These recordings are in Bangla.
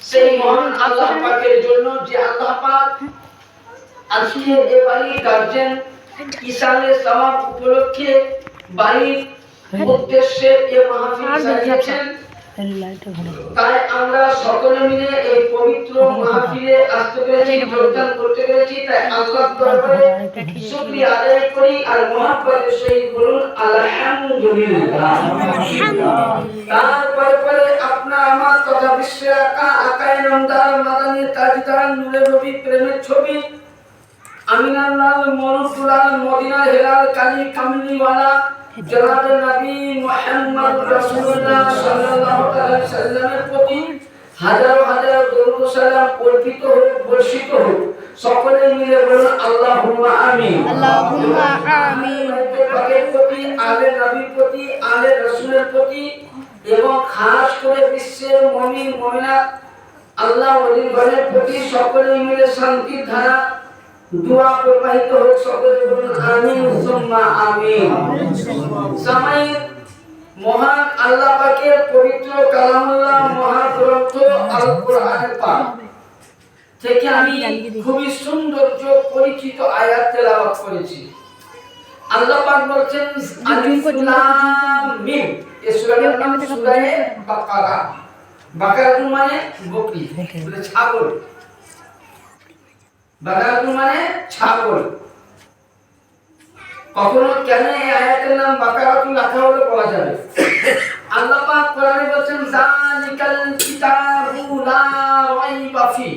সেই মহান আল্লাহ পাকের জন্য যে আল্লাহ পাক আজকে এই বাড়ির গার্জেন ইসালে সওয়াব উপলক্ষে বাড়ির উদ্দেশ্যে এই মাহফিল সাজিয়েছেন। তাই আমরা সকলে মিলে এই পবিত্র মাহফিলে আসতে পেরেছি, যোগদান করতে পেরেছি। তাই আল্লাহর দরবারে শুকরিয়া আদায় করি আর মহব্বতের সহিত বলুন আলহামদুলিল্লাহ। তারপরে আপনার আমার কথা বিশ্বের আকায় নামদার মাদানী তাজদার নূরে নবী প্রেমের ছবি আমিনাল্লাহ মরুতুলাল মদিনা হেলাল কালী কামলিওয়ালা জনাব নবী মুহাম্মদ রাসূলুল্লাহ সাল্লাল্লাহু আলাইহি সাল্লামের প্রতি হাজার হাজার দরুদ সালাম অর্পিত হোক, বর্ষিত হোক। সকলে মিলে বলুন আল্লাহুম্মা আমিন। আল্লাহুম্মা আমিন। পাকের প্রতি, আলে নবীর প্রতি, আলে রাসূলের প্রতি এবং খাস করে বিশ্বের মুমিন মুমিনাত আল্লাহ ওলিগণের প্রতি সকলে মিলে শান্তির ধারা দোয়া প্রবাহিত হোক। সকলে বলুন আমিন সুম্মা আমিন। সামাইর মহান আল্লাহ পাকের পবিত্র কালামুল্লাহ মহাগ্রন্থ আল কোরআনের পাক থেকে আমি খুবই সৌন্দর্য পরিচিত আয়াত তেলাওয়াত করেছি। আল্লাহ পাক বলছেন আলিফ লাম মিম। এই সূরাটার নাম সূরা বাকারা। বাকারা মানে বকরি, মানে ছাগল। বাকারা মানে ছাগল। কখনো কেন এই আয়াতের নাম বাকারাতুল রাখা হলো বলা যাবে। আল্লাহ পাক কোরআনে বলেন যালিকাল কিতাবু লা রাইবা ফি।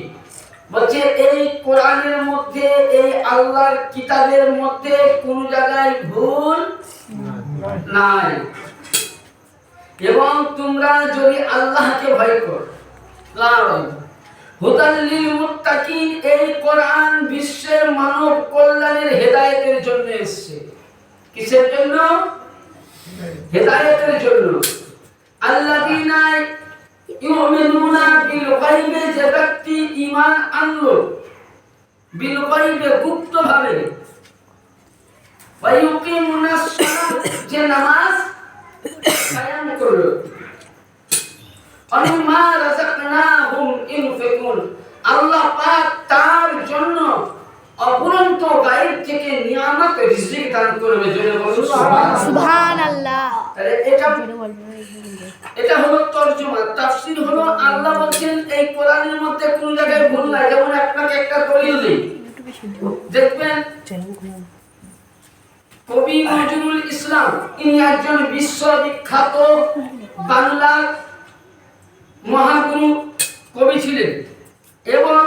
বলছে এই কোরআনের মধ্যে, এই আল্লাহর কিতাবের মধ্যে কোন জায়গায় ভুল নাই। এবং তোমরা যদি আল্লাহকে ভয় করো, লা রাইবা হুদাল লিল মুত্তাকিন। এই কোরআন বিশ্বের মানব কল্যাণের হেদায়েতের জন্য এসেছে। কিসের জন্য? হেদায়েতের জন্য। আল্লাযীনা ইউমিনুনা বিল গায়বে, যে ব্যক্তি ঈমান আনলো বিল গায়বে গুপ্তভাবে, ওয়া ইউকিমুনাস সালাত, যে নামাজ কায়েম করলো, আল্লাহ রাযাকনাহুম ইনফিকুন, আল্লাহ পাক তার জন্য অপরন্ত গায়েব থেকে নিয়ামত রিজিক দান করবে। জোরে বলুন সুবহানাল্লাহ। তাহলে এটা হলো তরজমা। তাফসীর হলো আল্লাহ বলেন এই কোরআনের মধ্যে কোন জায়গায় ভুল নাই। যেমন আপনাকে একটা দলিল দিই, দেখবেন কবি নজরুল ইসলাম, ইনি একজন বিশ্ববিখ্যাত বাংলার মহাগুরু কবি ছিলেন এবং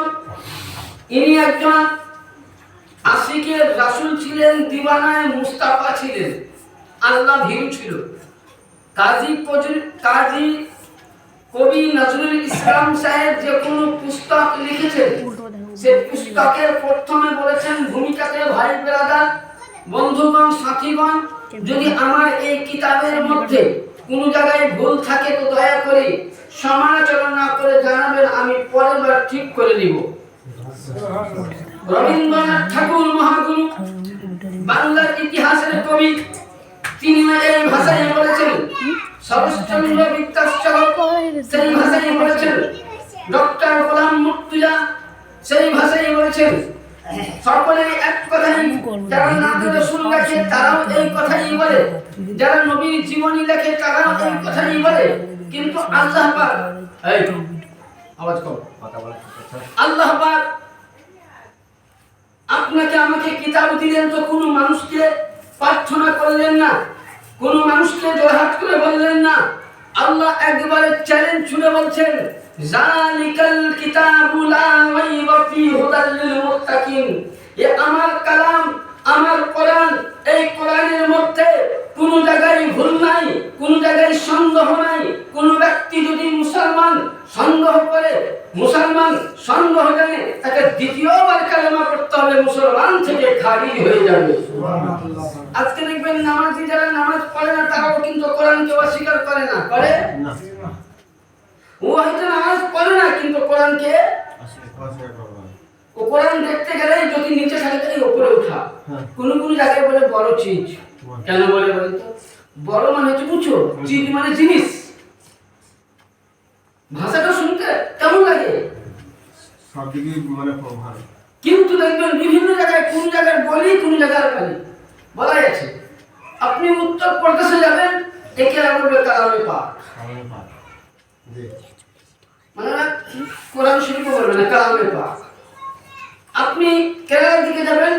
ইনি একজন আশিকের রাসূল ছিলেন, দিওয়ানায়ে মুস্তাফা ছিলেন, আল্লাহ ভীরু ছিল। কাজী কবি নজরুল ইসলাম সাহেব যে কোনো পুস্তক লিখেছেন, সে পুস্তকের প্রথমে বলেছেন ভূমিকাতে ভাই ব্রাদার, বন্ধুগণ, সাথীগণ, যদি আমার এই কিতাবের মধ্যে কোন জায়গায় ভুল থাকে তো দয়া করে সমালোচনা না করে জানাবেন, আমি পরের বার ঠিক করে নিব। রবীন্দ্রনাথ ঠাকুর মহাগুরু, বাংলার ইতিহাসের কবি, তিনি এই ভাষায় বলেছেন। শরৎচন্দ্র বিদ্যাসাগর সেই ভাষায় বলেছেন। ডক্টর গোলাম মুর্তজা সেই ভাষায় বলেছেন। সকলেই এক কথাই, যারা নাতে রাসূল লেখে তারাও এই কথাই বলে, যারা নবীর জীবনী লেখে তারাও এই কথাই বলে। কিন্তু আল্লাহ পাক, এই আওয়াজ কম, আল্লাহ পাক আপনাকে আমাকে কিতাব দিলেন তো কোনো মানুষকে প্রার্থনা করলেন না, কোনো মানুষকে জোরহাট করে বললেন না। আল্লাহ একবারে চ্যালেঞ্জ ছুড়ে বলছেন যালিকাল কিতাবু লা রাইবা ফি হুদাল লিল মুত্তাকিন। এ আমার কালাম, আমার কোরআন, এই কোরআনের মধ্যে কোন জায়গায় ভুল নাই, কোন জায়গায় সন্দেহ নাই। কোন ব্যক্তি যদি মুসলমান সন্দেহ করে, মুসলমান সন্দেহ জানে, তাকে দ্বিতীয়বার কালেমা পড়তে হবে, মুসলমান থেকে খারিজ হয়ে যাবে। আজকে দেখবেন নামাজি যারা নামাজ পড়ে না তারাও কিন্তু কোরআনকে অস্বীকার করে না, করে না। ও হয়তো নামাজ পড়ে না কিন্তু কোরআনকে ও কোরআন দেখতে গেলে যদি নিচে থাকে উপরে ওঠা, কোন কোন জায়গায় বলে বড় চিজ। কেন বলে বলেন তো? বড় মানে হচ্ছে উঁচু, চিজ মানে জিনিস। ভাষাটা শুনতে কেমন লাগে? সব দিকেই মানে ভালো। কিন্তু দেখবেন বিভিন্ন জায়গায় কোন জায়গায় বলি কোন জায়গায় গালি বলাই আছে। আপনি উত্তর প্রদেশে যাবেন, একে বলবে কালামে পাক, কালামে পাক। জি। মানে না কোরআন শরীফ বলবে না, কালামে পাক। আপনি কেরালার দিকে যাবেন,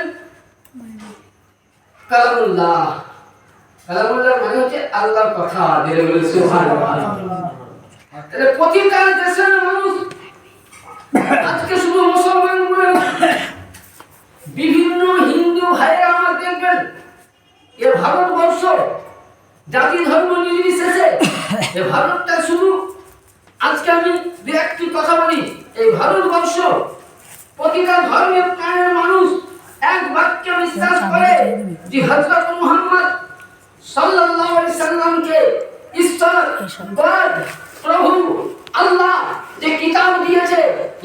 কালামুল্লাহ। কালামুল্লাহ মানে হচ্ছে আল্লাহর কথা। দিলে বলে সুবহানাল্লাহ। তাহলে প্রতিটা দেশের মানুষ আজকে শুধু মুসলমান বলে বিভিন্ন হিন্দু ভাইরা আমার দেখবেন, এ ভারতবর্ষ জাতি ধর্ম নির্বিশেষে এ ভারতটা শুধু, আজকে আমি দু একটি কথা বলি, এই ভারতবর্ষ প্রতিটা ধর্মের প্রাণের মানুষ এক বাক্যে বিশ্বাস করে যে হযরত মুহাম্মদ সাল্লাল্লাহু আলাইহি সাল্লামকে ঈশ্বর, গড, প্রভু আল্লাহ যে কিতাব দিয়েছে,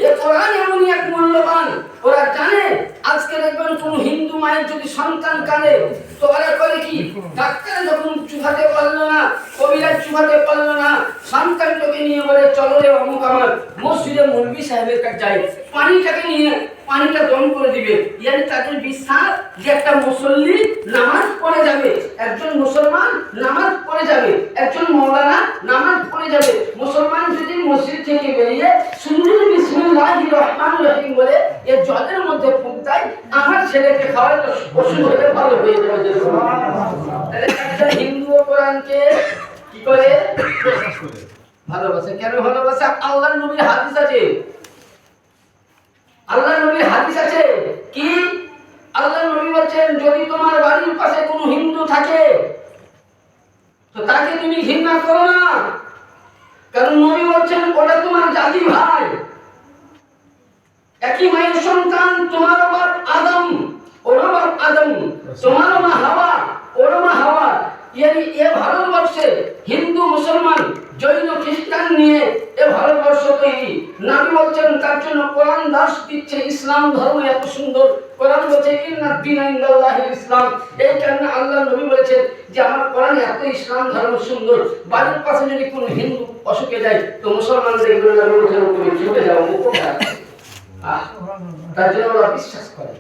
এ কোরআন এমনই এক মূল্যবান। ওরা জানে আজকে দেখবেন কোন হিন্দু মায়ের যদি সন্তান কাঁদে তো ওরা করে কি, ডাক্তার যখন চুহাতে পারলো না, কবিরাজ চুহাতে পারলো না, সন্তানটাকে নিয়ে বলে চলো রে অমুক আমার মসজিদে মৌলভী সাহেবের কাছে যাই, পানিটাকে নিয়ে পানিটা দম করে দিবে। ইয়ানি তাদের বিশ্বাস যে একটা মুসল্লি নামাজ পড়ে যাবে, একজন মুসলমান নামাজ পড়ে যাবে, একজন মওলানা নামাজ পড়ে যাবে। মুসলমান যদি মসজিদ থেকে বেরিয়ে সুন্দর বিসমিল্লাহির রহমানির রহিম বলে এর জলের মধ্যে ফুঁক দেয়, আমার ছেলেকে খাওয়ার তো ওষুধ হলে ভালো হয়ে যাবে। তাহলে একটা হিন্দু কোরআনকে কি করে ভালোবাসে? কেন ভালোবাসে? আল্লাহর নবীর হাদিস আছে, আল্লাহর নবীর হাদিস আছে কি? আল্লাহর নবী বলেন যদি তোমার বাড়ির পাশে কোনো হিন্দু থাকে তো তাকে তুমি ঘৃণা করো না, কারণ নবী বলেন ওটা তোমার জাতি ভাই, একই মায়ের সন্তান, তোমারও বাপ আদম ওরও বাপ আদম, তোমারও মা হাওয়া ওরও মা হাওয়া। ইয়ানি এ ভারতবর্ষে হিন্দু মুসলমান জৈন খ্রিস্টান নিয়ে এ ভারতবর্ষ তৈরি। নবী বলছেন তার জন্য কোরআন দাস দিচ্ছে ইসলাম ধর্ম এত সুন্দর। কোরআন বলছে ইন্না দ্বীনা ইনদাল্লাহিল ইসলাম। এই কারণে আল্লাহ নবী বলেছেন যে আমার কোরআন এত ইসলাম ধর্ম সুন্দর। বাড়ির পাশে যদি কোনো হিন্দু অসুখে যায় তো মুসলমানদের এগুলো নবী বলেছেন তুমি ছুটে যাও, উপকার। তার জন্য ওরা বিশ্বাস করে,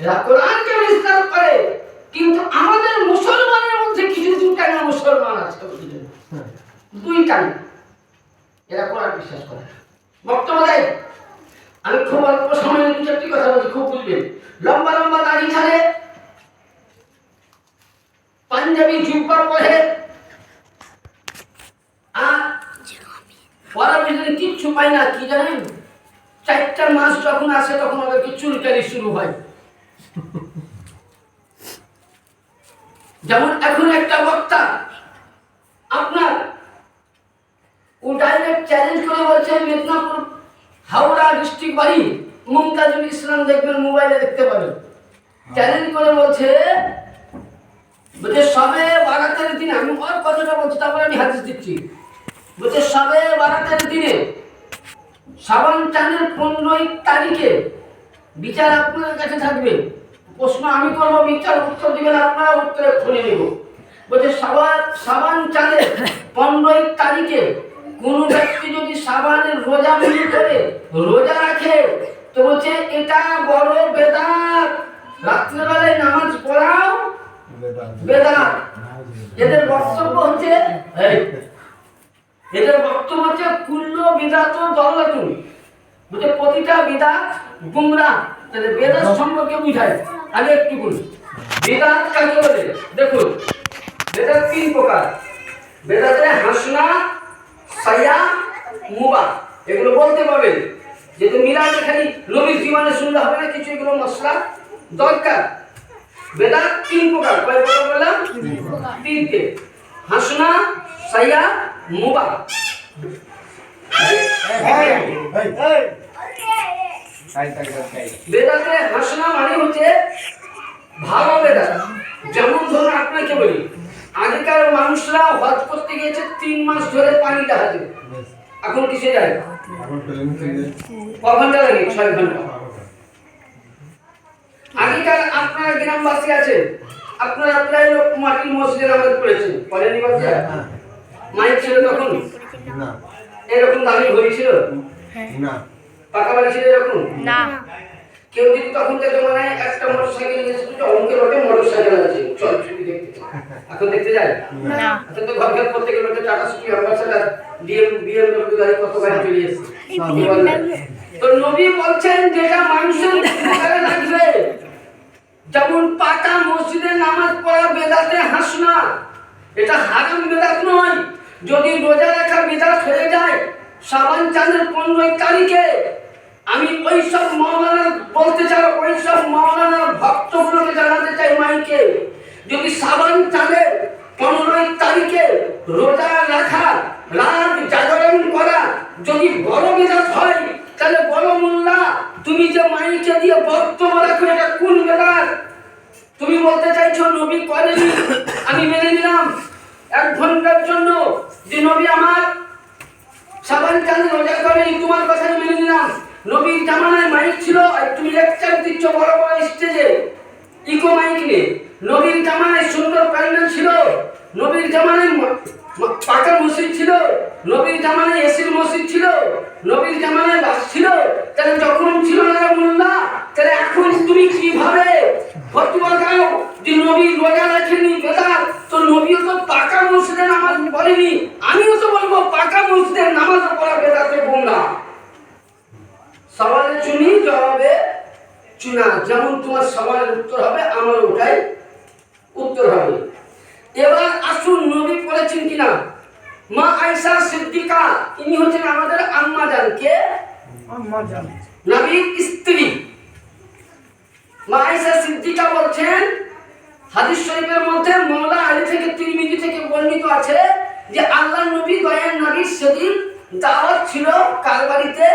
এরা কোরআনকে বিশ্বাস করে। কিন্তু আমাদের মুসলমানের মধ্যে কিছু দুটাই মুসলমান আছে, দুইটাই এরা কোরআন বিশ্বাস করে। বক্তব্য দেয়, আমি খুব অল্প সময়ে দু চারটি কথা বলছি, খুব বুঝবেন। লম্বা লম্বা দাড়ি ছাড়ে, পাঞ্জাবি জুব্বা পরে, আর পরা বুঝলেন কিচ্ছু পায় না। কি জানেন, 4টা মাস যখন আসে তখন ওদেরকে চুলকানি শুরু হয়। যেমন এখন একটা বক্তা আপনার ও ডাইরেক্ট চ্যালেঞ্জ করে বলছে মেদিনীপুর হাওড়া ডিস্ট্রিক্ট বাড়ি মুমতাজুল ইসলাম, দেখবেন মোবাইলে দেখতে পাবেন। চ্যালেঞ্জ করে বলছে সবে বারাতের দিনে, আমি ওর কথাটা বলছি তারপরে আমি হাদিস দিচ্ছি, বলছে সবে বারাতের দিনে শাবান চাঁদের 15 তারিখে বিচার আপনার কাছে থাকবে। প্রশ্ন আমি করবো, বিচার উত্তর দিবেন আপনারা, উত্তরে খুলে নেব। বলছে শাবান চাঁদের 15 তারিখে কোন ব্যক্তি যদি শাবানের রোজা মনে করে রোজা রাখে তো বলছে এটা বড় বেদাত, রাত্রেবেলায় নামাজ পড়াও বেদাত। এদের বক্তব্য হচ্ছে কুল্লু বিদাত দলাতুন, বলছে প্রতিটা বিদাত গুমরাহ। তাহলে বেদাত সম্পর্কে বুঝায় আগে একটু বলি, বেদাত কাকে বলে? দেখুন বেদাত 3 প্রকার। বেদাতে হাসনা, সায়া, মুবা, এগুলো বলতে পারবেন। যেহেতু মিলাদ খালি নবীর জীবনে শুনলে হবে না, কিছু এগুলো মশলা দরকার। বেদাত 3 প্রকার। কয় প্রকার বললাম? 3টে। হাসনা, সায়া, মুবা। বেদাতে হাসনা মানে হচ্ছে ভালো বেদাত। যেমন ধরুন আপনাকে বলি, আগেকার মানুষরা হজ করতে গিয়েছে 3 মাস ধরে পানি জাহাজে, এখন কিসে যায়? ক ঘন্টা লাগে? 6 ঘন্টা। আগেকার আপনারা গ্রামবাসী আছে, আপনারা প্রায় লোক মাটির মসজিদে নামাজ পড়েছেন, পড়েনি? বাচ্চা মাইক ছিল তখন না, এরকম দামি ঘড়ি ছিল না, পাকা বাড়ি ছিল এরকম? না। কেউ যদি তখনকার জমানায় একটা মোটরসাইকেল নিয়ে এসে অঙ্কের লোকে মোটরসাইকেল আছে চল ছুটি দেখতে যায়। এখন দেখতে যায় না। এখন তো ঘর ঘর প্রত্যেকের লোকে টাটা সুটি অ্যাম্বাসেডার বিএমডব্লিউ গাড়ি কত গাড়ি চলে এসেছে। তো নবী বলছেন যেটা মানুষের উপকারে লাগবে, যেমন পাকা মসজিদে নামাজ পড়া বেদাতে হাসনা, এটা হারাম বেদাত নয়। যদি রোজা রাখা বেদাত হয়ে যায় শাবান চাঁদের 15 তারিখে, আমি ওইসব মাওলানা বলতে চাই, ওইসব মাওলানা ভক্তগুলোকে জানাতে চাই মাইকে, যদি শাবান চাঁদের 15 তারিখে রোজা রাখা, রাত জাগরণ করা যদি বড় বেদাত হয়, তাহলে বড় মোল্লা তুমি যে মাইকে দিয়ে বক্তব্য রাখো এটা কোন বেদাত? তুমি বলতে চাইছো নবী করেনি, আমি মেনে নিলাম 1 ঘন্টার জন্য যে নবী আমার শাবান চাঁদ রোজা করেনি, তোমার কথা আমি মেনে নিলাম। নবীর জামানায় মাইক ছিল আর তুমি লেকচার দিচ্ছ বড় বড় স্টেজে, ইকো মাইক নিয়ে। নবীর জামানায় সুন্দর প্যান্ডেল ছিল, নবীর জামানায় পাকা মসজিদ ছিল, নবীর জামানায় এসির মসজিদ ছিল, নবীর জামানায় বাস ছিল। তাহলে যখন ছিল না মোল্লা, তাহলে এখন তুমি কিভাবে ফতোয়া দাও যে নবী রোজা রাখেনি বেদাত? তো নবীও তো পাকা মসজিদে নামাজ পড়েনি, আমিও তো বলবো পাকা মসজিদে নামাজ পড়া বেদাতে গুনাহ। সওয়ালে চুনি জবাবে চুনা, যেমন তোমার সওয়ালের উত্তর হবে আমার ওটাই উত্তর হবে। এবার আসুন নবী বলেছেন কিনা। মা আয়েশা সিদ্দিকা ইনি হচ্ছেন আমাদের আম্মা জান। কে? আম্মা জান, নবীর স্ত্রী। মা আয়েশা সিদ্দিকা বলছেন, হাদিস শরীফের মধ্যে মাওলা আলী থেকে তিরমিজি থেকে বর্ণিত আছে যে আল্লাহর নবী দয়ার নবীর সেদিন দাওয়াত ছিল কার বাড়িতে?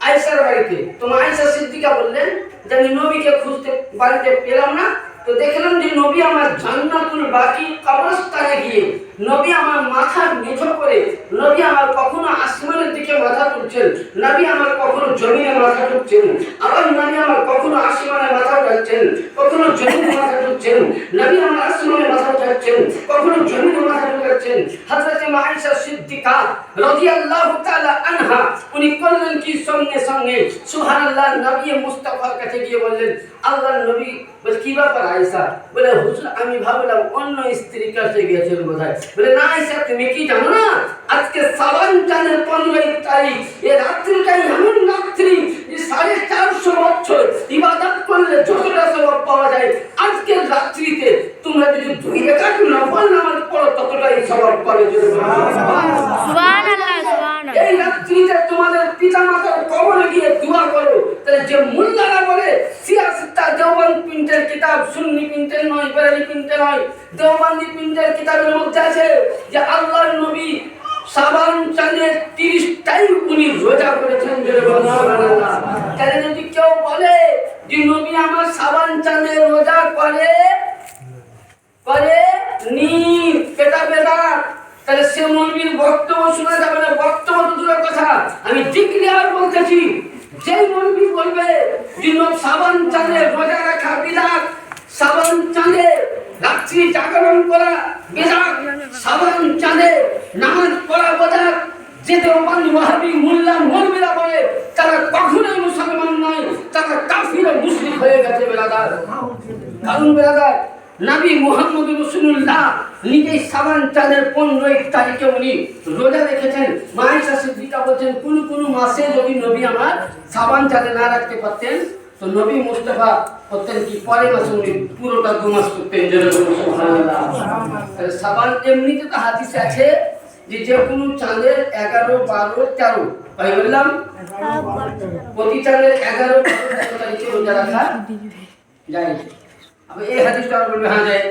আয়েশার বাড়িতে। তো মা আয়েশা সিদ্দিকা বললেন যে আমি নবীকে খুঁজতে বাড়িতে পেলাম না, তো দেখলাম যে নবী আমার জান্নাতুল বাকি কবরস্থানে গিয়ে নবী আমার মাথা মেঝো করে, নবী আমার কখনো আসমানের দিকে মাথা তুলছেন, নবী আমার কখনো জমিনে মাথা তুলছেন, আবার নবী আমার কখনো আসমানে মাথা উঠাচ্ছেন, কখনো জমিনে মাথা তুলছেন, নবী আমার আসমানে মাথা উঠাচ্ছেন, কখনো জমিনে মাথা উঠাচ্ছেন। হযরত মা আয়েশা সিদ্দিকা রাদিয়াল্লাহু তাআলা আনহা উনি করলেন কি সঙ্গে সঙ্গে সুবহানাল্লাহ নবী মুস্তাফার কাছে গিয়ে বললেন, আল্লাহর নবী বলে কি ব্যাপার আয়েশা? বলে হুজুর আমি ভাবলাম অন্য স্ত্রীর কাছে গিয়েছেন বোধহয়। বলে না আয়েশা তুমি কি জানো না আজকে শাবান চাঁদের 15 তারিখ, এই রাত্রিটাই এমন রাত্রি যে 450 বছর ইবাদত করলে যতটা সওয়াব পাওয়া যায়, আজকের রাত্রিতে তোমরা যদি 2 রাকাত নফল নামাজ পড়ো ততটাই সওয়াব পাবে। সুবহানাল্লাহ, সুবহানাল্লাহ। এই রাত্রিতে তোমাদের পিতামাতার কবরে গিয়ে দোয়া করো। তাহলে যে মোল্লারা বলে সিয়াসিতা দেওবন্দ প্রিন্টের কিতাব, সুন্নি প্রিন্টের নয়, বেরেলি প্রিন্টের নয়, দেওবন্দি প্রিন্টের কিতাবের মধ্যে আছে যে আল্লাহর নবী শাবান চাঁদের 30টাই উনি রোজা করেছেন। সুবহানাল্লাহ। তাহলে যদি কেউ বলে যে নবী আমার শাবান চাঁদের রোজা করে নি, এটা বেদাত, তাহলে সে মৌলবীর বক্তব্য শোনা যাবে না। বক্তব্য তো দূরের কথা, আমি ডিক্লেয়ার বলতেছি, যেই মৌলবী বলবে যে শাবান চাঁদে রোজা রাখা বিদাত, শাবান চাঁদে রাত্রি জাগরণ করা বিদাত, শাবান চাঁদে নামাজ পড়া বিদাত, যে দেওবন্দি ওয়াহাবি মোল্লা মৌলবীরা বলে তারা কখনোই মুসলমান নয়, তারা কাফির ও মুশরিক হয়ে গেছে বেরাদার। কারণ বেরাদার নবী মুহাম্মদ রাসূলুল্লাহ নিজেই শাবান চাঁদের 15 তারিখে উনি রোজা রেখেছেন। মা আয়েশা সিদ্দিকা বলেন কোন মাসে যদি নবী আমার শাবান চাঁদে না রাখতে পারতেন তো নবী মুস্তাফা করতেন কি পরের মাসে উনি পুরোটা 2 মাস করতেন। সুবহানাল্লাহ। শাবান এমনিতে তো হাদিসে আছে যে যে কোনো চাঁদের 11, 12, 13 ভাই বললাম প্রতি চাঁদের 11, 12 তারিখে রোজা রাখা যায়। अब ये हदीस का बोल हाँ जाए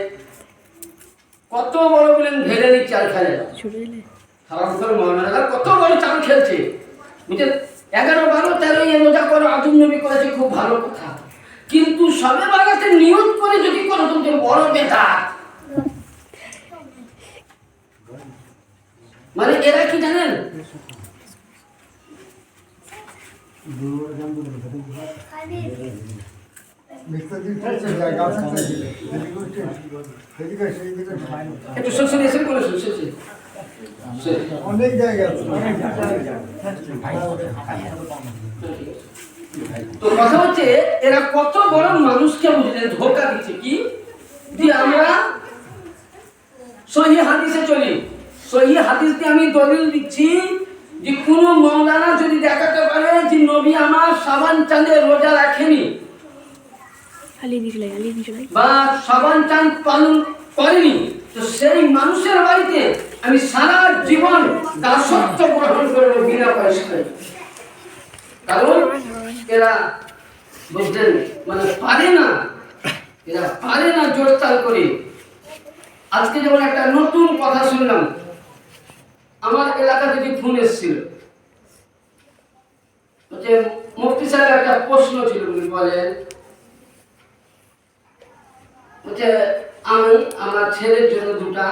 কত বড় বলেন ভেড়ালি চাল খেলে সারা বছর মহামেলা কত বড় চাল খেলছে বুঝছেন। 11, 12, 13 এ রোজা করো, আদম নবী করেছে, খুব ভালো কথা, কিন্তু সবে বারাতে নিয়ত করে যদি করো তো বড় বেদাত। মানে এরা কি জানেন একটু শুনছেন এসে করে শুনছেন অনেক জায়গা আছে। তো কথা হচ্ছে এরা কত বড় মানুষকে বুঝলেন ধোকা দিচ্ছে কি যে আমরা সহিহ হাদিসে চলি। সহিহ হাদিস দিয়ে আমি দলিল দিচ্ছি যে কোন মওলানা যদি দেখাতে পারে যে নবী আমার শাবান চাঁদে রোজা রাখেনি বা শাবান চাঁদ পালন করেনি, তো সেই মানুষের বাড়িতে আমি সারা জীবন দাসত্ব গ্রহণ করবো বিনা পয়সায়। কারণ এরা বুঝলেন মানে পারে না, এরা পারে না জোরতাল করে। আজকে যেমন একটা নতুন কথা শুনলাম, আমার এলাকা থেকে ফোন এসেছিল, যে মুফতি সাহেব একটা প্রশ্ন ছিল, উনি বলেন বলছে আমি আমার ছেলের জন্য দুটা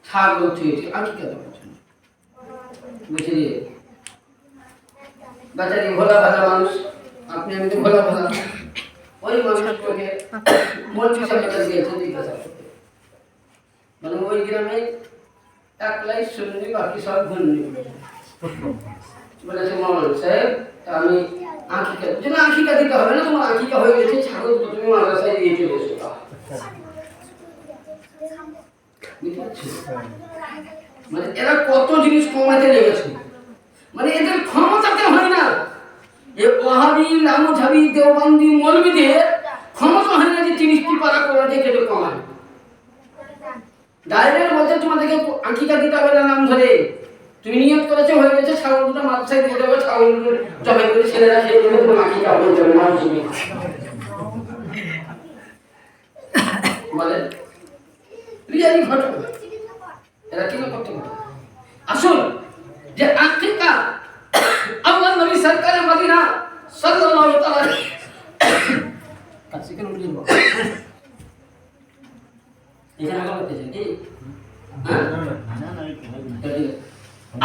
ছাগল থুয়েছি, আমি কেন বুঝলি বাজারে ভোলা ভালা মানুষ, আপনি আমি তো ভোলা ভালা, ওই মানুষটাকে মন্ত্রী সাহেবের কাছে গিয়েছে জিজ্ঞাসা করতে, মানে ওই গ্রামে একলাই শুননি, বাকি সব ঘুরনি। বলেছে মৌলানা সাহেব আমি আঁকিকা যেন আঁকিকা দিতে হবে না, তোমার আঁকিকা হয়ে গেছে, ছাগল দুটো তুমি মাদ্রাসায় দিয়ে চলে এসো। মানে এরা কত জিনিস কমাতে লেগেছে, মানে এদের ক্ষমতাতে হয় না। এ ওয়াহাবি রামুঝাবি দেওবন্দি মৌলবীদের ক্ষমতা হয় না যে 30টি পারা করে দেখে তো কমায়। ডাইরেক্ট বলতে তোমাদেরকে আঁকিকা দিতে হবে না, নাম ধরে তুমি নিয়ত করেছো হয়ে গেছে, ছাগল দুটো মাদ্রাসায় দিয়ে দেবে, ছাগল দুটো জবাই করে ছেলেরা খেয়ে দেবে, তোমার আঁকিকা হয়ে যাবে মানুষ বলে রিয়ালি ঘটনা। এরা কি করতে পারে? আসুন যে আকিকা আল্লাহ নবী সরকারে মদিনা সাল্লাল্লাহু তাআলা কাছে কেন বলবো এখানে বলতে চাই কি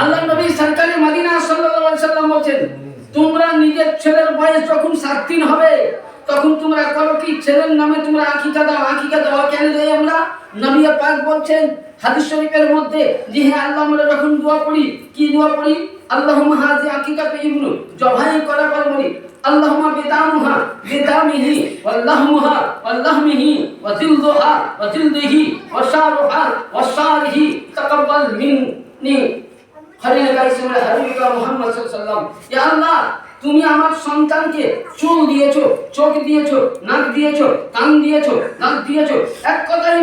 আল্লাহ নবী সরকারে মদিনা সাল্লাল্লাহু আলাইহি সাল্লাম বলেন তোমরা নিজের ছেলের বয়স যখন 7 দিন হবে তখন তোমরা করো কি ছেলের নামে তোমরা আকিকা দাও। আকিকা দেওয়া কেন দেই আমরা? নবী পাক বলছেন হাদিস শরীফের মধ্যে যে হে আল্লাহ আমরা যখন দোয়া পড়ি কি দোয়া পড়ি? আল্লাহুম্মা হাযি আকিকাতু ইবনু জবাই করার পর বলি আল্লাহুম্মা বিদামুহা বিদামিহি ওয়াল্লাহমুহা ওয়াল্লাহমিহি ওয়া জিলদুহা ওয়া জিলদিহি ওয়া শারুহা ওয়া শারিহি তাকাব্বাল মিন্নি খলিল কাইসুল হাবিবা মুহাম্মদ সাল্লাল্লাহু আলাইহি ওয়াসাল্লাম। ইয়া আল্লাহ তুমি আমার সন্তানকে চুল দিয়েছো, চোখ দিয়েছো, নাক দিয়েছো, কান দিয়েছো, নাক দিয়েছো, এক কথায়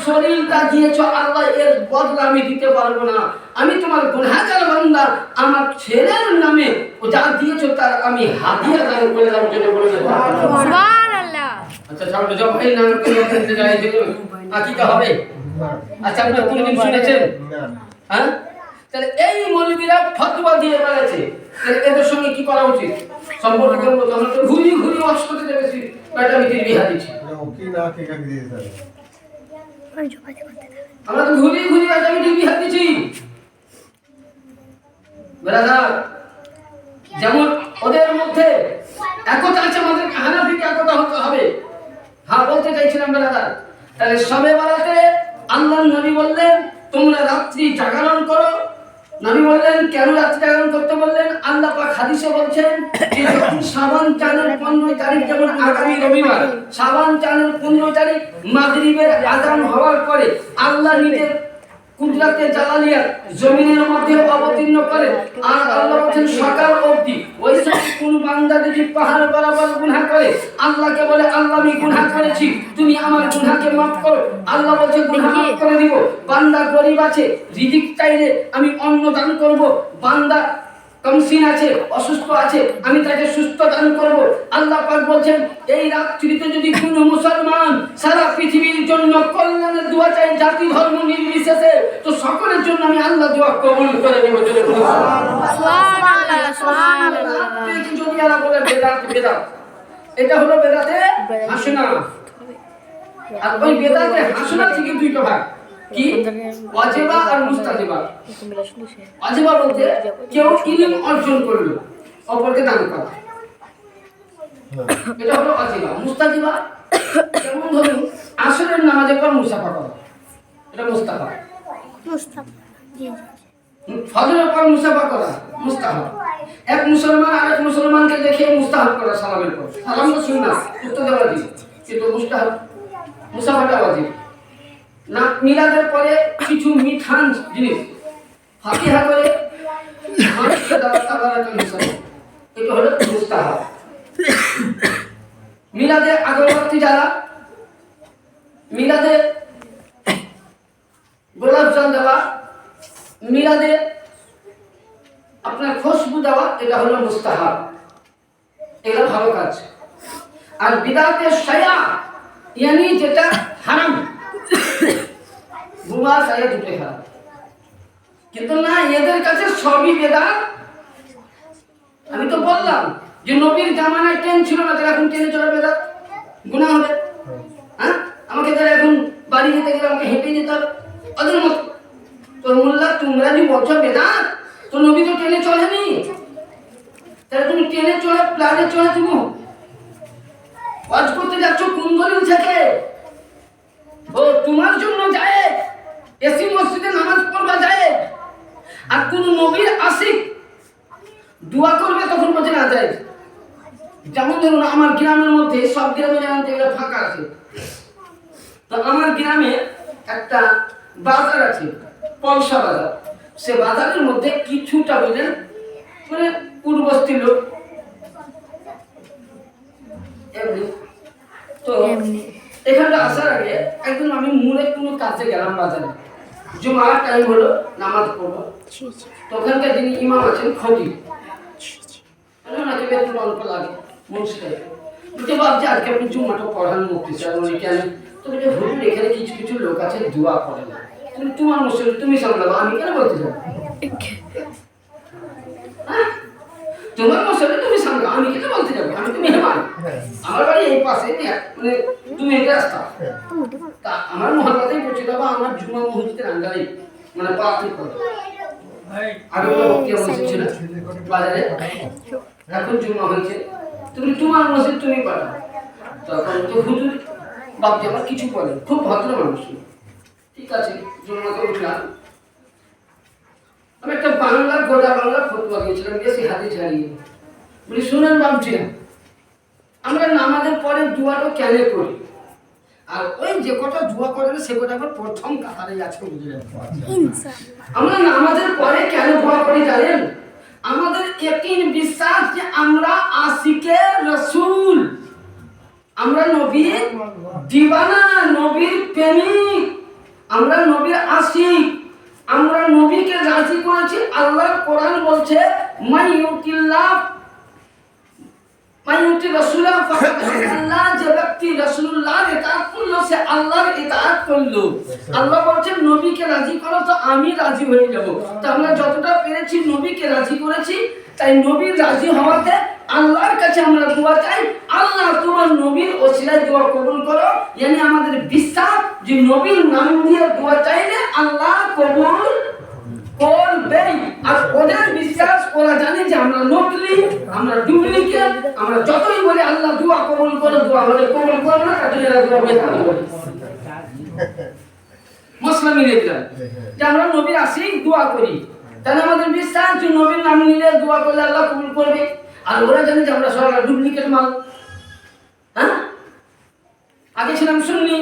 শরীরটা দিয়েছো আল্লাহ, এর বদলা আমি দিতে পারবো না। আমি তোমার গুনাহগার বান্দা, আমার ছেলের নামে ও যা দিয়েছো তার আমি হাদিয়া দান করে দাও জন্য বলে দেব সুবহানাল্লাহ। আচ্ছা সামনে যাও ভাই, নাম করে বলতে যাই যে আকিকা হবে। আচ্ছা আপনি কোনদিন শুনেছেন? হ্যাঁ, তাহলে এই মৌলবীরা ফতোয়া দিয়ে বেড়াচ্ছে, তাহলে এদের সঙ্গে কি করা উচিত? সম্পর্ক করবো তো আমরা তো ঘুরি ঘুরি অষ্টতে দেবেছি বেটা মিটির বিহা দিচ্ছি, আমরা তো ঘুরি ঘুরি বেটা মিটির বিহা দিচ্ছি। ব্রাদার যেমন ওদের মধ্যে একতা আছে, আমাদের হানাফিকে একতা হতে হবে। হ্যাঁ বলতে চাইছিলাম ব্রাদার, তাহলে সবে বারাতে আল্লাহর নবী বললেন তোমরা রাত্রি জাগরণ করো। নবী বললেন কেন রাত্রি জাগরণ করতে বললেন? আল্লাহ পাক হাদিসে বলছেন যে যখন শাবান চাঁদের 15 তারিখ, যেমন আগামী রবিবার শাবান চাঁদের 15 তারিখ মাগরিবের আযান হওয়ার পরে আল্লাহ নিজের কুদরতে জালালিয়াত জমিনের মধ্যে অবতীর্ণ করেন। আর আল্লাহ বলেন সকাল অবধি ওই সময় কোন বান্দা যদি পাহাড় বরাবর গুনাহ করে আল্লাহকে বলে আল্লাহ আমি গুনাহ করেছি, তুমি আমার গুনাহকে মাফ করো। আল্লাহ বলেন গুনাহ মাফ করে দিব। বান্দা গরীব আছে, রিজিক চাইলে আমি অন্ন দান করব। বান্দা কমসিন আছে, অসুস্থ আছে, আমি তাকে সুস্থ দান করব। আল্লাহ পাক বলছেন এই রাত্রিতে যদি কোনো মুসলমান সারা পৃথিবীর জন্য কল্যাণের দোয়া চায় জাতি ধর্ম নির্বিশেষে, তো সকলের জন্য আমি আল্লাহ দোয়া কবুল করে নেব। সুবহানাল্লাহ সুবহানাল্লাহ। যদি আল্লাহ বলে বেদাত বেদাত, এটা হলো বেদাতে হাসনা। আর ওই বেদাতে হাসনা থেকে দুইটা ভাগ কি ওয়াজিবা আর মুস্তাজিবা। ওয়াজিবা বলতে কেউ ইলম অর্জন করলো অপরকে দান করা, এটা হলো ওয়াজিবা। মুস্তাজিবা যেমন ধরুন আসরের নামাজের পর মুসাফা করা, এটা মুস্তাফা। ফজরের পর মুসাফা করা মুস্তাহাব। এক মুসলমান আরেক মুসলমানকে দেখে মুস্তাহাব করা সালামের পর। সালাম তো সুন্নাহ, উত্তর দেওয়া ওয়াজিব, কিন্তু মুস্তাহাব মুসাফাটা ওয়াজিব। না মিলাদের পরে কিছু মিঠান জিনিস ফাতিহা করে মানুষকে দেওয়া তাবারাকাল মুসাফা, এটা হলো মুস্তাহাব। মিলাদে আগরবাতি জ্বালা, মিলাদে গোলাপ জল দেওয়া, মিলাদে আপনার খুশবু দেওয়া, এটা হলো মুস্তাহাব, এগুলো ভালো কাজ। আর বিদাতে শায়া ইয়ানি যেটা হারাম, গুমা শায়া দুটোই হারাম। কিন্তু না, এদের কাছে সবই বেদাত। আমি তো বললাম যে নবীর জামানায় ট্রেন ছিল না, তারা এখন ট্রেনে চড়া বেদাত, গুনাহ হবে। হ্যাঁ, আমাকে তারা এখন বাড়ি যেতে গেলে আমাকে হেঁটে যেতে হবে ওদের মতো। তো মোল্লা তোমরা যে বলছো বেদাত, তো নবী তো ট্রেনে চলেনি, তাহলে তুমি ট্রেনে চড়ে প্লানে চড়ে তুমি ওয়াজ করতে যাচ্ছ কোন দলিল থেকে? ও তোমার জন্য যায় এসি মসজিদে নামাজ পড়বা যায়, আর কোন নবীর আশিক দোয়া করবে তখন বলছে না যায়। যেমন ধরুন আমার গ্রামের মধ্যে, সব গ্রামে যেমন এগুলো ফাঁকা আছে, তো আমার গ্রামে একটা বাজার আছে, পলসা বাজার। সে বাজারের মধ্যে কিছুটা বুঝলেন মানে পূর্বস্থী লোক এমনি। তো এখানটা আসার আগে একদিন আমি মুড়ে কোনো কাজে গেলাম বাজারে, জুমার টাইম হলো, নামাজ পড়বো। তো ওখানকার যিনি ইমাম আছেন খতিব, ওনাকে বেতন অল্প লাগে মুন্সিটাই, বুঝতে পারছি আজকে আপনি জুমাটা পড়ান মুক্তি স্যার উনি কেন? তো বলে হুজুর এখানে কিছু কিছু লোক আছে দোয়া করে না, তুমি তোমার মুসলিম তুমি সামলাবো, আমি কেন বলতে যাবো? তোমার মশলা তুমি সামলাও, আমি কেন বলতে যাবো? আমি তো মেহমান, আমার বাড়ি এই পাশে, মানে তুমি এটা রাস্তা, তা আমার মহল্লাতেই পৌঁছে যাবো। আমার জুমা মসজিদের আন্ডারে মানে পার্থিব করে আগে কে বলছিল বাজারে, এখন জুমা হয়েছে, তুমি তোমার মসজিদ তুমি পাঠাও। তখন তো হুজুর বাপজি আমার কিছু বলে, খুব ভদ্র মানুষ, ঠিক আছে জুমাতে উঠলাম। আমি একটা বাংলার গোটা বাংলা ফতোয়া দিয়েছিলাম, বেশি হাদিস হারিয়ে বলি শুনেন বাপজি, আমরা নামাজের পরে দোয়াটা কেন করি? আর ওই যে কটা দোয়া করে সে কটা আবার প্রথম কাতারে আজকে বুঝে যাবে। আমরা নামাজের পরে কেন দোয়া করি জানেন? আমাদের ইয়াকিন বিশ্বাস যে আমরা আশিকে রাসূল, আমরা নবীর দিওয়ানা, নবীর প্রেমিক, আমরা নবীর আশিক, আমরা নবীকে রাজি করেছি। আল্লাহর কোরআন বলছে মাইয়ুতিল্লাহ মাইয়ুতি রাসূলা ফাকাদ আল্লাহ, যে ব্যক্তি রাসূলুল্লাহর ইতাআত করলো সে আল্লাহর ইতাআত করলো। আল্লাহ বলছেন নবীকে রাজি করো তো আমি রাজি হয়ে যাব। তো আমরা যতটা পেরেছি নবীকে রাজি করেছি, তাই নবীর রাজি হওয়াতে আল্লাহর কাছে আমরা দোয়া চাই, আল্লাহ তোমার নবীর ওসিলায় দোয়া কবুল করো। yani আমাদের বিশ্বাস যে নবীর নাম দিয়ে দোয়া চাইলে আল্লাহ কবুল করবে। আর ওদের বিশ্বাস ওরা জানে যে আমরা নকলি, আমরা ডুপ্লিকেট, আমরা যতই বলি আল্লাহ দোয়া কবুল করো, দোয়া হলে কবুল করো না, তাহলে এরা দোয়া বেকার বলে মশলা মিলে দিলাম যে আমরা নবীর আশিক দোয়া করি, তাহলে আমাদের বিশ্বাস যে নবীর নাম নিলে দোয়া করলে আল্লাহ কবুল করবে। আর ওরা জানে যে আমরা সবাই ডুপ্লিকেট মাল। হ্যাঁ, আগে ছিলাম শুননি,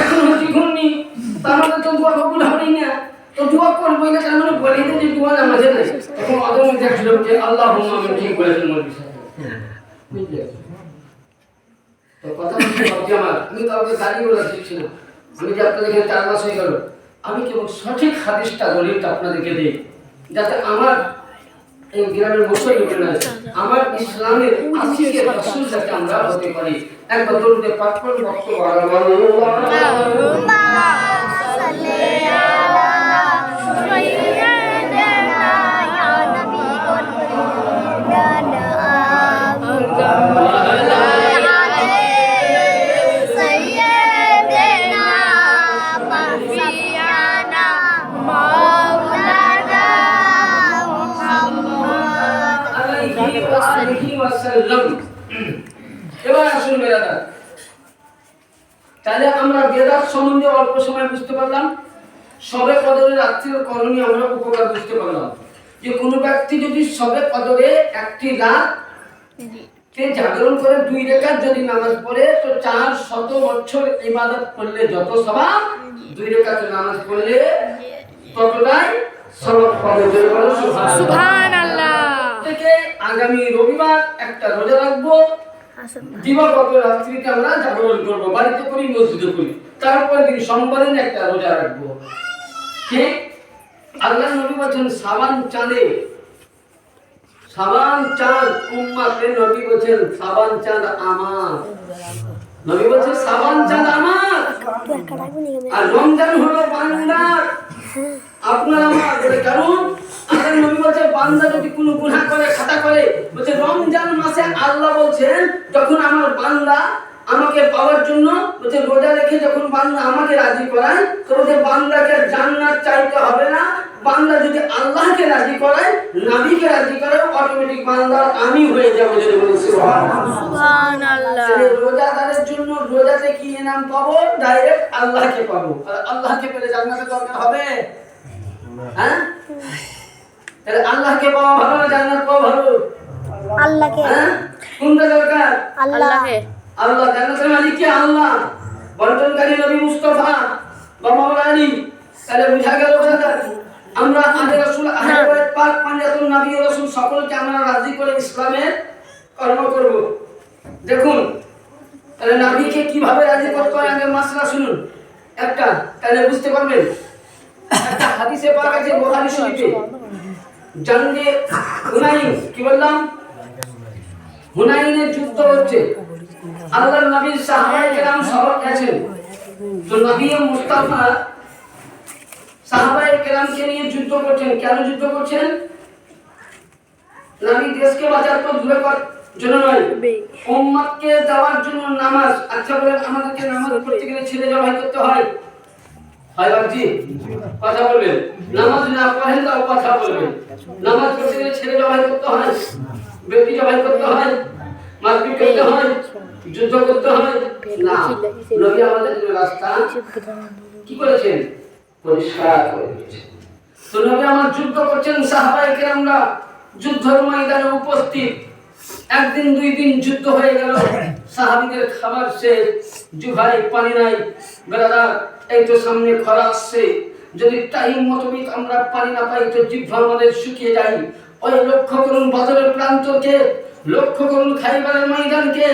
এখন হচ্ছি ঘুমনি, তার মধ্যে তো দোয়া কবুল হবেই না। তো দোয়া করবোই না, তার মানে বলে দিন যে দোয়া নামাজে নাই। তখন ওদের মধ্যে এক লোক যে আল্লাহুম্মা আমি ঠিক বলেছেন নবী বুঝলে? তো কথা বলতে ভাবছি আমার, আমি তো আপনাকে দাঁড়িয়ে বলে দিচ্ছি না, আমি যে আপনাদের এখানে 4 মাস হয়ে গেল, আমি কেবল সঠিক হাদিসটা দলিলটা আপনাদেরকে দিই, যাতে আমার এই গ্রামের বসে উঠে না, আমার ইসলামের আশিকের রাসূল যাতে আমরা হতে পারি। একবার দরুদে পাঠ করে বক্তব্য আল্লাহুম্মা সাল্লি আলা সাইয়্যিদিনা ইয়া নবী এবার আসুন বেরাদার, তাহলে আমরা বেদাত সম্বন্ধে অল্প সময় বুঝতে পারলাম। সবে কদরের রাত্রির করণীয় আমরা উপকার বুঝতে পারলাম যে কোনো ব্যক্তি যদি সবে কদরে একটি রাত জাগরণ করে 2 রাকাত যদি নামাজ পড়ে তো 400 বছর ইবাদত করলে যত সওয়াব 2 রাকাত নামাজ পড়লে ততটাই সওয়াব পাবে। সুবহানাল্লাহ। থেকে আগামী রবিবার একটা রোজা রাখবো, দিবাগত রাত্রিতে আমরা জাগরণ করবো, বাড়িতে করি মসজিদে করি, তারপর দিন সোমবারে একটা রোজা রাখবো। ঠিক আল্লাহ নবী বলেছেন শাবান চাঁদে, শাবান চাঁদ উম্মতের নবী বলেছেন শাবান চাঁদ আমার, নবী বলেছেন শাবান চাঁদ আমার, আর রমজান হলো বান্দার আপনার আমার বলে। কারণ আল্লাহ নবী বলছে বান্দা যদি কোনো গুনাহ করে খাতা করে বলছে রমজান মাসে আল্লাহ বলছেন যখন আমার বান্দা আমাকে পাওয়ার জন্য বলছে রোজা রেখে যখন বান্দা আমাকে রাজি করায় তো বলছে বান্দাকে জান্নাত চাইতে হবে না, বান্দা যদি আল্লাহকে রাজি করায় নবীকে রাজি করে অটোমেটিক বান্দা আমি হয়ে যাব। যদি বলি সুবহানাল্লাহ। রোজাদারের জন্য রোজাতে কি ইনাম পাবো? ডাইরেক্ট আল্লাহকে পাবো। আর আল্লাহকে পেলে জান্নাতের দরকার হবে? হ্যাঁ, তাহলে আল্লাহকে পাওয়া ভালো না জান্নাত পাওয়া ভালো? আল্লাহকে। হ্যাঁ, কোনটা দরকার? আল্লাহকে। আল্লাহ জান্নাতের মালিক কে? আল্লাহ। বন্টনকারী নবী মুস্তাফা বা মাওলা আলী। তাহলে বুঝা গেল আমরা আল্লাহর রাসূল আহলে বাইত পাক পাঞ্জাতুন নবী ও রাসূল সকলকে আমরা রাজি করে ইসলামের কর্ম করব। দেখুন তাহলে নবীকে কিভাবে রাজি করতে হয় আগে মাসলা শুনুন একটা, তাহলে বুঝতে পারবেন। একটা হাদিসে পাক আছে বুখারী শরীফে, জঙ্গে হুনাইন, কি বললাম? হুনাইনের যুদ্ধ হচ্ছে, আল্লাহর নবীর সাহাবায়ে কেরাম সবাই আছেন, তো নবী মুস্তাফা সাহাবায়ে কেরামকে নিয়ে যুদ্ধ করছেন। কেন যুদ্ধ করছেন? নবী দেশকে বাঁচার তো দূরে জন্য নয়, উম্মতকে দেওয়ার জন্য নামাজ। আচ্ছা বলেন আমাদেরকে নামাজ পড়তে গেলে ছেলে জবাই করতে হয়? হয় বাবজি কথা বলবেন, নামাজ না পড়েন তাও কথা বলবেন। নামাজ পড়তে গেলে ছেলে জবাই করতে হয়, ব্যক্তি জবাই করতে হয়, মারপিট করতে হয়, যুদ্ধ করতে হয় না। নবী আমাদের জন্য রাস্তা কি করেছেন? পরিষ্কার করে দিয়েছেন। তো নবী আমার যুদ্ধ করছেন, সাহাবায়ে কেরামরা যুদ্ধের ময়দানে উপস্থিত। একদিন 2 দিন যুদ্ধ হয়ে গেল, সাহাবীদের খাবার শেষ, জিহ্বায় পানি নাই। ব্রাদার এই তো সামনে খরা আসছে, যদি টাইম মোতাবেক আমরা পানি না পাই তো জিহ্বা আমাদের শুকিয়ে যায়। ওই লক্ষ্য করুন বদরের প্রান্তকে, লক্ষ্য করুন খাইবারের ময়দানকে,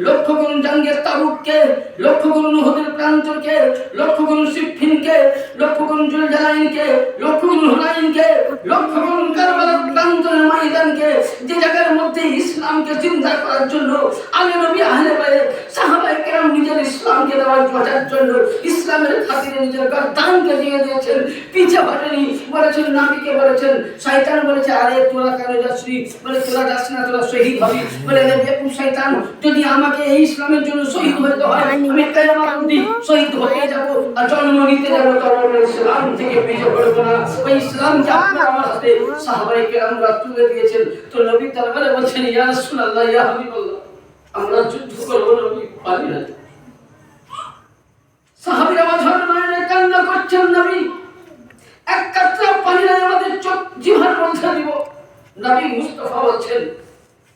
লক্ষ্য করুন জঙ্গে তাবুককে, লক্ষ্য করুন উহুদের প্রান্তকে, লক্ষ্য করুন সিফফিনকে, লক্ষ্য করুন জুলজালাইনকে, লক্ষ্য করুন হুনাইনকে, লক্ষ্য করুন কারবালার প্রান্তরের ময়দানকে, যে জায়গার মধ্যে ইসলামকে জিন্দা করার জন্য আলে নবী আহলে বাইত সাহাবায়ে কেরাম নিজের ইসলামকে দেওয়ার জন্য ইসলামের খাতিরে নিজের গর্দানকে দিয়ে দিয়েছেন, পিছে হটেনি। বলেছেন নবীকে বলেছেন, শয়তান বলেছে আরে তোরা কেন যাসনি? বলে তোরা যাস না, তোরা শহীদ হবি। বলে বেকুব শয়তান, যদি আমাকে এই ইসলামের জন্য শহীদ হতে হয় আমি কিয়ামত অবধি শহীদ হয়ে যাব আর জন্ম নিতে যাব, তবে ইসলাম থেকে পিছে পড়ব না। ওই ইসলামকে আপনার আমার হাতে সাহাবায়ে কেরামরা তুলে দিয়েছেন। তো নবী দরবারে বলছেন ইয়া রাসূলুল্লাহ, ইয়া হাবিবাল্লাহ, আমরা যুদ্ধ করব নবী, পারি না। সাহাবীরা মাঝার নয়নে কান্না করছেন, নবী এক কাতরা পানি নাই আমাদের চোখ জিহ্বার মধ্যে দিব। নবী মুস্তাফা বলছেন,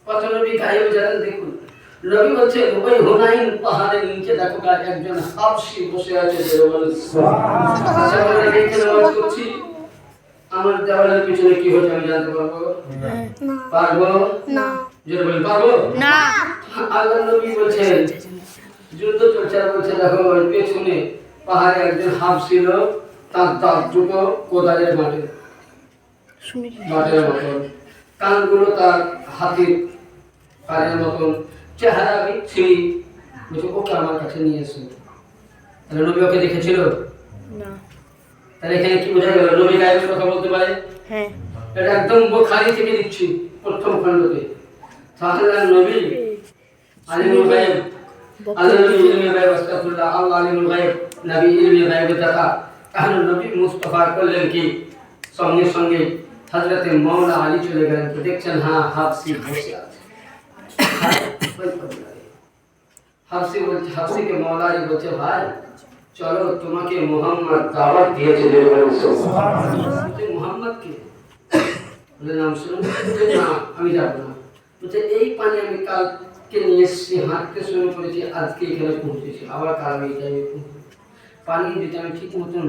কত নবী গায়েব জানেন দেখুন। নবী বলছেন ওই হুনাইন পাহাড়ের নিচে দেখো একজন হাবশী বসে আছে, আমার দেওয়ালের পিছনে কি হচ্ছে আমি জানতে পারবো? পারবো না। যেটা বলি পারবো না। আল্লাহ নবী বলছেন যুদ্ধ চলছে, বলছে দেখো ওই পেছনে পাহাড়ে একজন হাবশী লোক, তার দাঁত দুটো কোদালের মাটির মতন, কানগুলো তার হাতির কানের মতন, চেহারা বিচ্ছিরি। বলছে ওকে আমার কাছে নিয়ে এসো। তাহলে নবী ওকে দেখেছিল না? তাহলে এখানে কি বোঝা গেল? নবী গায়েবের কথা বলতে পারে? হ্যাঁ, এটা একদম বুখারী থেকে দিচ্ছি প্রথম খণ্ডতে। তাহলে নবী আলিমুল গায়েব, আল্লাহ নবী ইলমে গায়েব, আস্তাগফিরুল্লাহ, আল্লাহ আলিমুল গায়েব, নবী ইলমে গায়েবের দাতা। তাহলে নবী মুস্তাফা করলেন কি? সঙ্গে সঙ্গে হযরতে মাওলা আলী চলে গেলেন। তো দেখছেন হ্যাঁ হাবশী বসে আছে। হাবশীকে মাওলা আলী বলছে ভাই চলো তোমাকে মোহাম্মদ দাওয়াত দিয়েছে যে মোহাম্মদ কে বলে নাম শুনুন না আমি যাবো না বলছে এই পানি আমি কালকে নিয়ে এসেছি হাঁটতে শুরু করেছি আজকে এখানে পৌঁছেছি আবার কাল আমি এই টাইমে পানি যদি আমি ঠিক মতন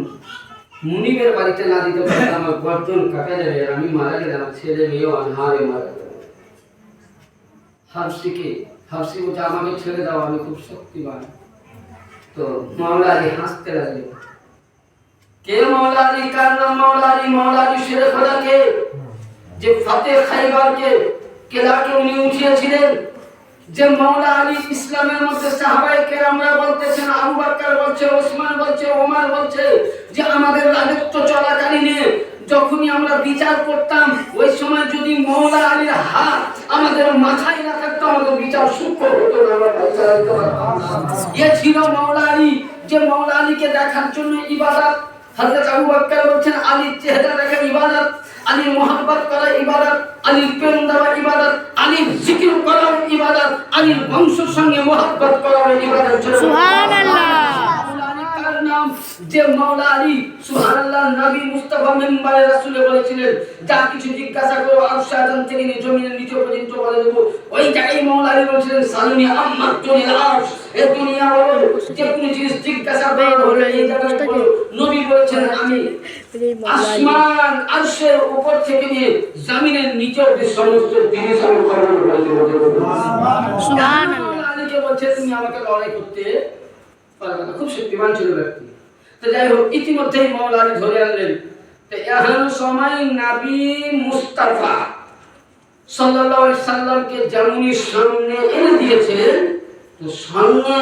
মুনিবের বাড়িতে না দিতে পারি আমার গর্দন কাটা যাবে আর আমি মারা গেলে আমার ছেলে মেয়েও অনাহারে মারা যাবে হাফসি বলছে আমাকে ছেড়ে দাও আমি খুব শক্তিবান তো মাওলা আলী হাসতে লাগলেন কে মাওলা আলী কার নাম মাওলা আলী শেরে খোদা কে যে ফাতেহ খাইবারকে কেলাকে উনি উঠিয়েছিলেন যে মাওলা আলী ইসলামের মধ্যে সাহাবায়ে কেরামরা বলতেছেন আবু বকর বলছে ওসমান বলছে ওমর বলছে যে আমাদের রাজত্ব চলাকালীনে যখনই আমরা বিচার করতাম ওই সময় যদি মাওলা আলীর হাত আমাদের মাথায় না থাকতো আমাদের বিচার সূক্ষ্ম হতো না আমরা বিচার করতে পারতাম এ ছিল মাওলা আলী যে মাওলা আলীকে দেখার জন্য ইবাদত হযরত আবু বকর বলছেন আলীর চেহারা দেখা ইবাদত আলীর মোহাব্বত করা ইবাদত আলীর প্রেম দেওয়া ইবাদত আলীর জিকির করা ইবাদত আলীর বংশের সঙ্গে মোহাব্বত করা ইবাদত সুবহানাল্লাহ নাম যে মাওলা আলী সুবহানাল্লাহ নবী মুস্তাফা মিম্বারে রাসূলে বলেছিলেন যা কিছু জিজ্ঞাসা করো আরশ আযাম থেকে নিয়ে জমিনের নিচে পর্যন্ত বলে দেব ওই জায়গায় মাওলা আলী বলেছিলেন সালুনি আম্মা দুনিয়াল আরশ এই দুনিয়া বলো যে কোনো জিনিস জিজ্ঞাসা করা হলে এই জায়গায় বলো নবী বলেছেন আমি আসমান আরশের উপর থেকে নিয়ে জমিনের নিচে যে সমস্ত জিনিস আমি খবর বলতে সুবহানাল্লাহ আলীকে বলছে তুমি আমাকে লড়াই করতে খুব শক্তিমান ছিল ব্যক্তি তো যাই হোক ইতিমধ্যেই মাওলা আলী ধরে আনলেন তো এখন সময় নবী মুস্তাফা সাল্লাল্লাহু আলাইহি সাল্লামকে যেমনই সামনে এনে দিয়েছিলেন তো সামনে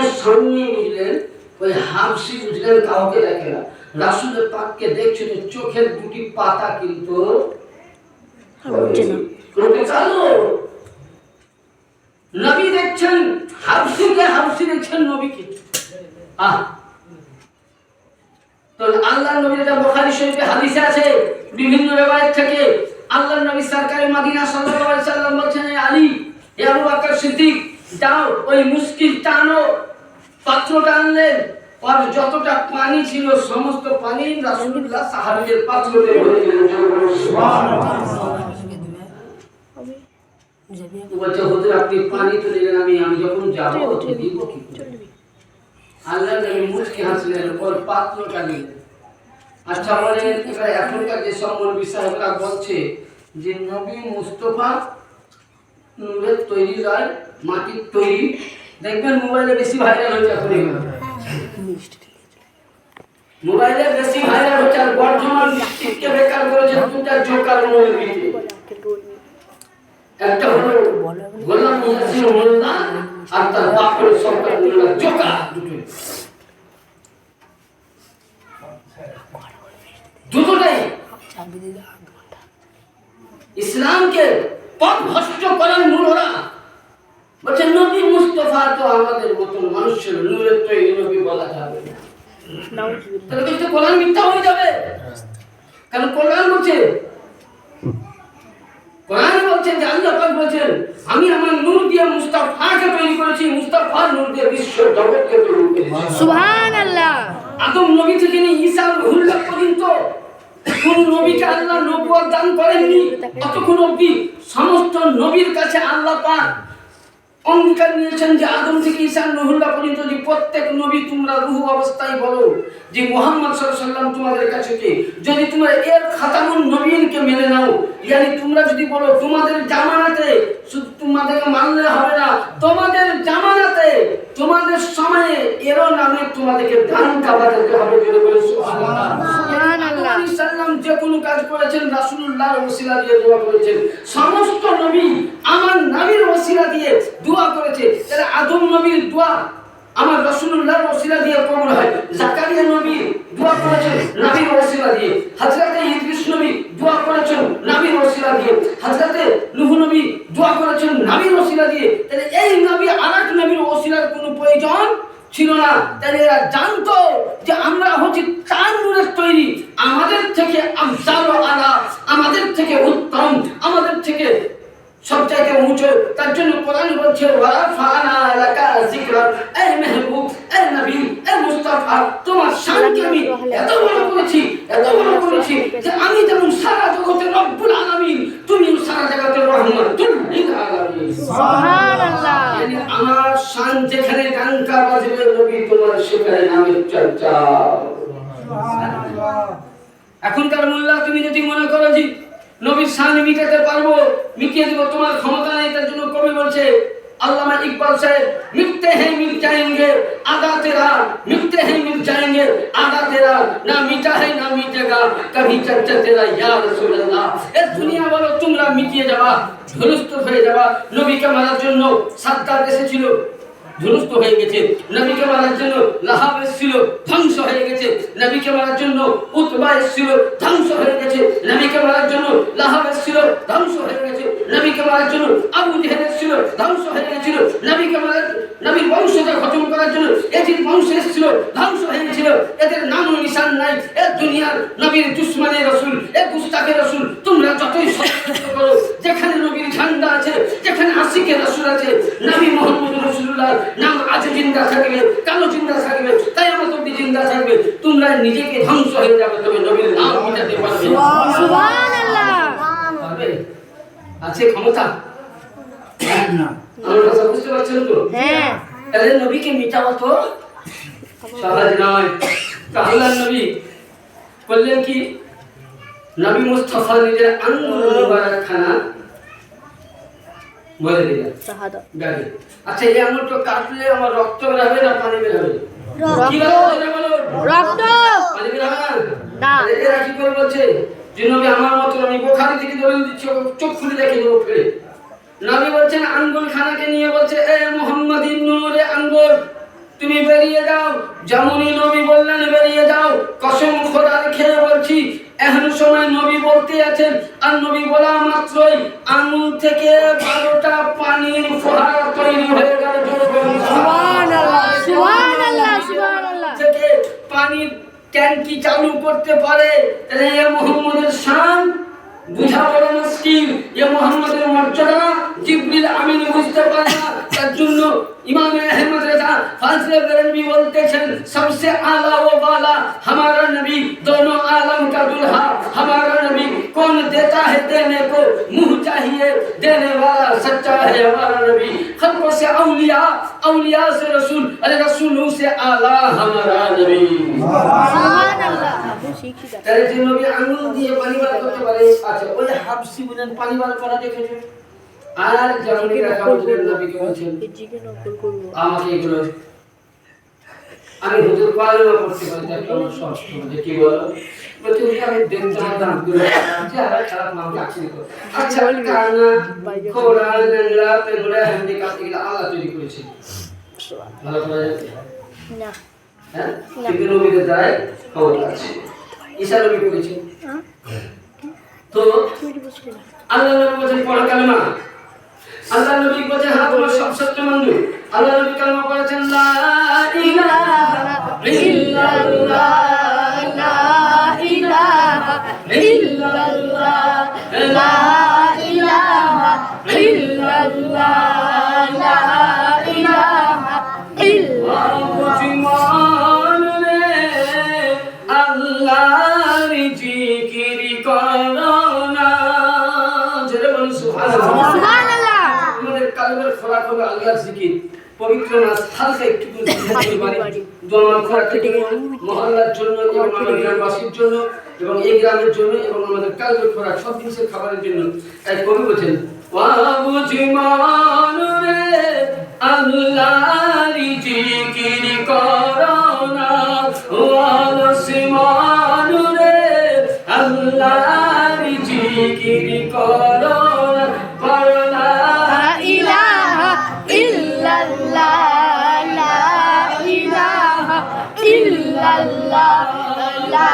বুঝলেন ওই হাফসি বুঝলেন কাউকে দেখে না রাসূলের পাককে দেখছে তো চোখের দুটি পাতা কিন্তু চালো নবী দেখছেন হাফসি দেখছেন নবীকে তো আল্লাহর নবীর এটা বুখারী শরীফে হাদিসে আছে বিভিন্ন riwayat থেকে আল্লাহর নবী সরকারে মদিনা সাল্লাল্লাহু আলাইহি সাল্লাম বলেন আলী হে আবু বকর সিদ্দিক যাও ওই মুশকিল টানো পাত্রটা আনলেন আর যতটা পানি ছিল সমস্ত পানি রাসূলুল্লাহ সাহাবীদের পাত্রতে ভরে দিলেন সুবহানাল্লাহ বলছে হুজুর আপনি পানি তো দিলেন আমি যখন যাব তো দিব কি আল্লাহ নবী মুচকি হাসলেন ওর পাত্রটা নিলেন আচ্ছা বলেন এবার এখনকার যে সম্মান বিষয়টা বলছে যে নবী মুস্তাফা নূরের তৈরি হয় মাটির তৈরি দেখবেন মোবাইলে বেশি ভাইরাল হচ্ছে এখন মোবাইলে বেশি ভাইরাল হচ্ছে আর বর্তমান মিষ্টিকে বেকার করেছে দুটা জোকার নবীর ভিতরে একটা হলো গোলাম মুহাসির মোল্লা আর তার বাপের সরকার মোল্লা জোকার দুটোটাই ইসলামকে পথভ্রষ্ট করার মূলরা বলছে নবী মুস্তাফা তো আমাদের মতন মানুষের নূরের তৈরি নবী বলা যাবে না তাহলে তো কোরআন মিথ্যা হয়ে যাবে কারণ কোরআন বলছে যে আল্লাহ পাক বলেন আমি আমার নূর দিয়ে মুস্তাফাকে তৈরি করেছি মুস্তাফার নূর দিয়ে বিশ্ব জগৎকে তৈরি করেছি সুবহানাল্লাহ আদম নবী থেকে নিয়ে ঈসা রুহুল্লাহ পর্যন্ত কোন নবীকে আল্লাহ নবুয়ত দান করেননি ততক্ষণ অবধি সমস্ত নবীর কাছে আল্লাহ পাক অঙ্গীকার নিয়েছেন যে আদম থেকে ঈসা রুহুল্লাহ পর্যন্ত যে প্রত্যেক নবী তোমরা রূহ অবস্থায় বলো যে মুহাম্মদ সাল্লাল্লাহু আলাইহি সাল্লাম তোমাদের কাছে কে যদি তোমরা এর খাতামুন নবীনকে মেনে নাও yani তোমরা যদি বলো তোমাদের জামানাতে শুধু তোমাদের মানলে হবে না তোমাদের জামানাতে তোমাদের সময়ে এর নামে তোমাদেরকে দান কাবাতে হবে বলে বলে সুবহানাল্লাহ সুবহানাল্লাহ সাল্লাম যে কোনো কাজ করেছেন রাসূলুল্লাহর ওসিলা দিয়ে দোয়া করেছেন সমস্ত নবী আমার নবীর ওসিলা দিয়ে দোয়া করেছে তাহলে আদম নবীর দোয়া আমার রাসূলুল্লাহর ওসিলা দিয়ে কবুল হয় জাকারিয়া নবী দোয়া করেছেন নবীর ওসিলা দিয়ে হযরত ইদ্রিস নবী দোয়া করেছেন নবীর ওসিলা দিয়ে হযরত নূহ নবী দোয়া করেছেন নবীর ওসিলা দিয়ে তাহলে এই নবী আরেক নবীর ওসিলার কোনো প্রয়োজন ছিল না তাহলে এরা জানতো যে আমরা হচ্ছে তার নূরের তৈরি আমাদের থেকে আফজাল আলা আমাদের থেকে উত্তম আমাদের থেকে সবচাইতে উঁচু তার জন্য কোরআন বলছে ওয়া ফানা লাকা যিকরা এই মাহবুব এই নবী এ মুস্তাফা তোমার শানকে আমি এত বড় করেছি যে আমি যেমন সারা জগতের রব্বুল আলামিন তুমিও সারা জগতের রহমাতুল লিল আলামিন সুবহানাল্লাহ। মানে আমার শান যেখানে ডাঙ্কা বাজবে নবী তোমার সেখানে নামের চর্চা। এখনকার মোল্লা তুমি যদি মনে করো যে নবীর শান মিটাতে পারবো, মিটিয়ে দেবো, তোমার ক্ষমতা নাই। তার জন্য কবি বলছে अल्लामा इकबाल साहब, मिटते हैं मिट जाएंगे आधा तेरा, मिटते हैं मिट जाएंगे आधा तेरा, ना मिटा है ना मिटेगा कभी चर्चा तेरा या रसूल अल्लाह। ए दुनिया वालों তোমরা মিটিয়ে যাবা, ধ্বংস হয়ে যাবা। নবীকে মারার জন্য সাদ্দাত এসেছিল, ধ্বংস হয়ে গেছে। নবীকে মারার জন্য লাহাব এসেছিল, ধ্বংস হয়ে গেছে। নবীকে মারার জন্য উতবা এসেছিল, ধ্বংস হয়ে গেছে। নবীকে মারার জন্য লাহাব এসেছিল, ধ্বংস হয়ে গেছে। নবীকে মারার জন্য আবু জেহেল এসেছিল, ধ্বংস হয়ে গেছিল। নবীকে মারার, নবীর বংশকে খতম করার জন্য এজিদ বংশ এসেছিল, ধ্বংস হয়ে গেছিল। এদের নাম ও নিশান নাই। এ দুনিয়ার নবীর দুশমনে রাসূল, এ গুস্তাখে রাসূল, তোমরা যতই ষড়যন্ত্র করো, যেখানে নবীর ঝান্ডা আছে, যেখানে আশিকে রাসূল আছে, নবী মুহাম্মদ রাসূলুল্লাহ নাম আজ জিন্দা থাকবে, কালো জিন্দা থাকবে, কিয়ামত অবধি জিন্দা থাকবে। তোমরা নিজেকে ধ্বংস হয়ে যাবে, তবে নবীর নাম মিটাতে পারবে না। সুবহানাল্লাহ। পারবে? আছে ক্ষমতা? না। আমার কথা বুঝতে পারছেন তো? হ্যাঁ। তাহলে নবীকে মিটাও তো সহজ নয়। তাহলে নবী বললেন কি, নবী মুস্তাফা নিজের আঙ্গুল মুবারক খানা বলে দিলেন শাহাদাত। গাড়ি। আচ্ছা, এই আঙুলটা কাটলে আমার রক্ত বের হবে না পানি বের হবে? কি রক্ত। বলো? রক্ত। পানি বের হবে না? না। এরা কি করে বলছে যে নবী আমার মতো? আমি বুখারী থেকে দলিল দিচ্ছি, চোখ খুলে দেখে নেবো ফিরে। নবী বলছেন আঙ্গুল খানাকে নিয়ে বলছে, এ মুহাম্মাদিন নূরে আঙ্গুল, তুমি বেরিয়ে যাও। যেমনই নবী বললেন বেরিয়ে যাও, কসম খোদার খেয়ে বলছি, এখন সময় নবী বলতে আছেন, আর নবী বলা মাত্রই আঙ্গুল থেকে 12টা পানির ফোয়ারা তৈরি হয়ে গেল। সুবহানাল্লাহ। সুবহানাল্লাহ। সুবহানাল্লাহ। থেকে পানির ট্যাঙ্কি চালু করতে পারে। তাহলে এ মুহাম্মদের শান বুঝা বড় মুশকিল। এ মুহাম্মদের মর্যাদা জিবরিল আমিন বুঝতে পারে না। তার জন্য इमाम अहमद रजा फाजले गरनवी बोलतेছেন, सबसे आला वो वाला हमारा नबी, दोनों आलम का दुल्हा हमारा नबी। कौन देता है देने को, मुंह चाहिए देने वाला सच्चा है हमारा नबी। खल्कों से औलिया, औलिया से रसूल, अरे रसूलों से आला हमारा नबी। সুবহানাল্লাহ। শিক্ষিত। তাহলে যে নবী আঙ্গুল দিয়ে পানি বার করতে পারে, আচ্ছা ওই হাবসি বুঝেন পানি বার করা দেখেছে। আর যেমনই রাখা বলছেন নবীকে বলছেন আমাকে এগুলো আমি হুজুর পালনা করতে পারি, তার কোনো সমস্যা নেই। কি বলো? বলতে আমি দেখতাম দাঁতগুলো আছে আর খারাপ নাম রাখছি তো। আচ্ছা কানা খোড়া ল্যাংড়া পেগুড়া হ্যান্ডিক্যাপ এগুলো আল্লাহ তৈরি করেছে, ভালো করে না। হ্যাঁ, কিন্তু নবীদের দ্বারাই ক্ষমতা আছে। ঈসা নবী করেছে তো আল্লাহ নবী বলেছেন পড়া কালেমা। আল্লাহ নবী বলেছেন হাত তোমার সব সত্য বন্ধু। আল্লাহ নবী কালেমা পড়েছেন লা ইলাহা ইল্লাল্লাহ, লা ইলাহা ইল্লাল্লাহ, লা ইলাহা ইল্লাল্লাহ, লা ইলাহা ইল্লাল্লাহ। জীবন রে আল্লাহর জিকির করো না। জোরে বলুন সুবহানাল্লাহ। সুবহানাল্লাহ। আমাদের কালবের খোরাক হবে আল্লাহর জিকির। পবিত্র নাস হালকা একটু বাড়ি দোয়া খোরাক থেকে মহল্লার জন্য এবং আমাদের গ্রামবাসীর জন্য এবং এই গ্রামের জন্য এবং আমাদের কালবের খোরাক সব জিনিসের খাবারের জন্য। তাই কবি বলেছেন, ওয়াবু জীবন রে আল্লাহর জিকির করো না, ওয়াবু জীবন রে আল্লাহর জিকির করো না, করো না। লা ইলাহা ইল্লাল্লাহ, লা ইলাহা ইল্লাল্লাহ, লা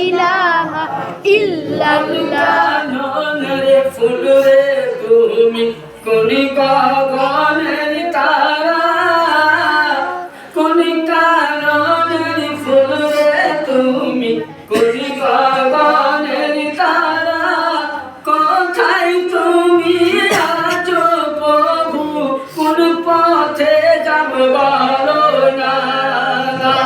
ইলাহা ইল্লাল্লাহ। রে ফুল রে তুমি কোনি গগনের তারা, কোনি কাননের ফুল রে তুমি কোনি গগনের তারা। কোথায় তুমি আছো প্রভু, কোন পথে যাব বলো না। লা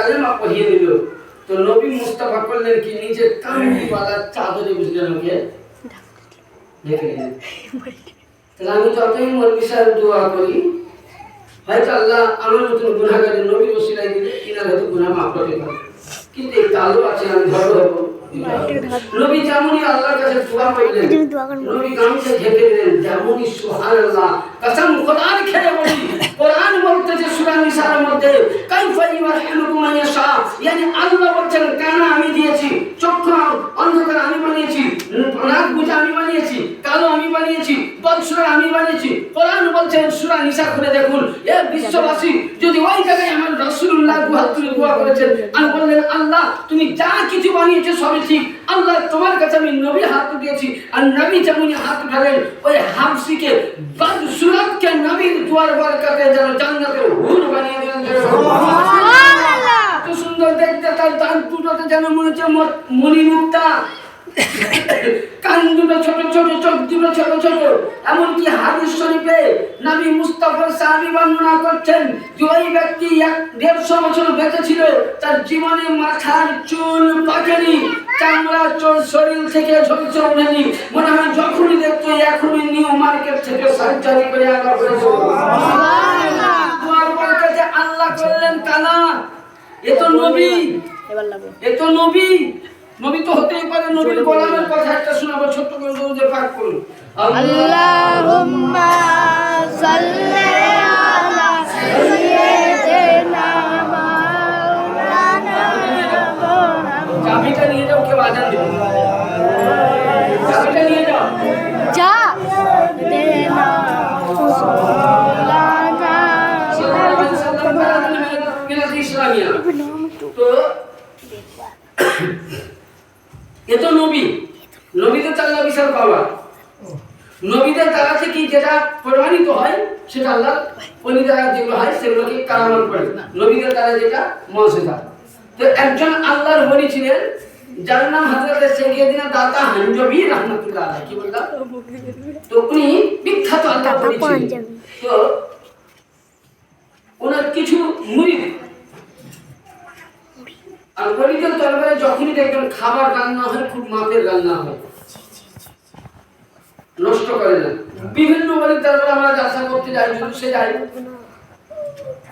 কালেমা পড়িয়ে দিল। তো নবী মুস্তাফা করলেন কি নিজে কামড়িওয়ালা চাদরে বুঝলেন ওকে ঢেকে দিলেন। তাহলে আমি যতই মৌলবী সাহেব দোয়া করি হয়তো আল্লাহ আমার মতন গুনাহগারের নবীর ওসিলায় দিলে ইনার হয়তো গুনাহ মাফ করতে পারে, কিন্তু এই কালো আছে আমি ধরো হবো। নবী যেমনই আল্লাহর কাছে দোয়া করলেন, নবী গামছা ঢেকে দিলেন যেমনই সুবহানাল্লাহ কসম কোরআন খেয়ে বলি, কোরআন বলতেছে সূরা নিসার মধ্যে কাইফা ইউরহিমুকুম মাইয়াশা, yani আল্লাহ বলছেন কান আমি দিয়েছি, চক্ষু অন্ধকার আমি বানিয়েছি, নাক বুঝা আমি বানিয়েছি, কালো আমি বানিয়েছি, বৎসর আমি বানিয়েছি। কোরআন বলছেন সূরা নিসা খুলে দেখুন, এ বিশ্ববাসী যদি ওই জায়গায় আমার রাসূলুল্লাহ দুহাত তুলে দোয়া করেছেন আর বললেন আল্লাহ তুমি যা কিছু বানিয়েছো সবই ঠিক, আল্লাহ তোমার কাছে আমি নবী হাত দিয়েছি। আর নবী যেমন হাত উঠালেন ওই হাফসিকে বদসুরতকে নবীর দুয়ার বরকতে যেন জান্নাতের হুর বানিয়ে দিলেন। সুবহানাল্লাহ। তো সুন্দর দেখতে তার দাঁত দুটোতে যেন মনে হচ্ছে মণিমুক্তা, কান দুটো ছোট ছোট, চোখ দুটো ছোট ছোট। এমনকি হাদিস শরীফে নবী মুস্তাফার সাহাবী বর্ণনা করছেন যে ওই ব্যক্তি 150 বছর বেঁচে ছিল, তার জীবনে মাথার চুল পাকেনি, চামড়া চুল শরীর থেকে ঝরছে ওঠেনি, মনে হয় যখনই দেখতো এখনই নিউ মার্কেট থেকে সার্জারি করে আনা হয়েছে। সুবহানাল্লাহ। দুয়ার বরকতে আল্লাহ করলেন কালা। এ তো নবী, এ তো নবী। নবী তো হতেই পারে, নবীর গোলামের কথা একটা শোনাবো ছোট্ট করে, দরুদ পাক করুন। আল্লাহুম্মা সাল্লি আলা সাইয়্যিদিনা মাওলানা মুহাম্মদ। চাবিটা নিয়ে যাও, কেউ আজান দেবে। চাবিটা নিয়ে যাও। যা দেনা মাওলানা ইসলামিয়া। তো এ তো নবী, নবীদের তাআলা বিশাল পাওয়া। নবীদের দ্বারা থেকে যেটা প্রমাণিত হয় সেটা আল্লাহ ওলি দ্বারা যেগুলো হয় সেগুলোকে কারামত করে, নবীদের দ্বারা যেটা মুজিজা। তো একজন আল্লাহর ওলি ছিলেন যার নাম হযরত সাইয়্যিদিনা দাতা হানজবি রাহমাতুল্লাহ আলাইহি। কি বললাম? তো উনি বিখ্যাত আল্লাহর ওলি ছিলেন। তো ওনার কিছু মুরিদ আর ওলিদের দরবারে যখনই দেখবেন খাবার রান্না হয় খুব মাপের রান্না হয়, নষ্ট করে না। বিভিন্ন ওলির দরবারে আমরা যাত্রা করতে যাই, জুলুসে যাই,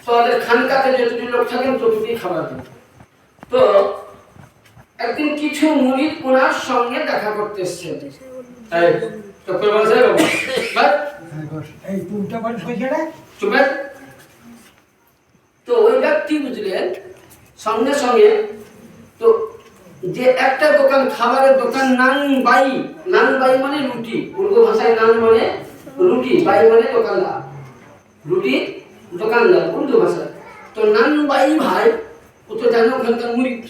তো আমাদের খানকাতে যতটুকু লোক থাকেন ততটুকুই খাবার দেন। তো একদিন কিছু মুরিদ ওনার সঙ্গে দেখা করতে এসেছেন। এই তো কই বলছে বাবা বাস এই পুরোটা বল সইছেটা চুপ। তো ওই ব্যক্তি বুঝলেন সঙ্গে সঙ্গে তো যে একটা দোকান, খাবারের দোকান, নান বাই মানে রুটি, উর্দু ভাষায় নান মানে রুটি, বাই মানে দোকানদার, রুটি দোকানদার উর্দু ভাষায়। তো নান বাই ভাই ও তো জানো ওখানকার মুরিদ,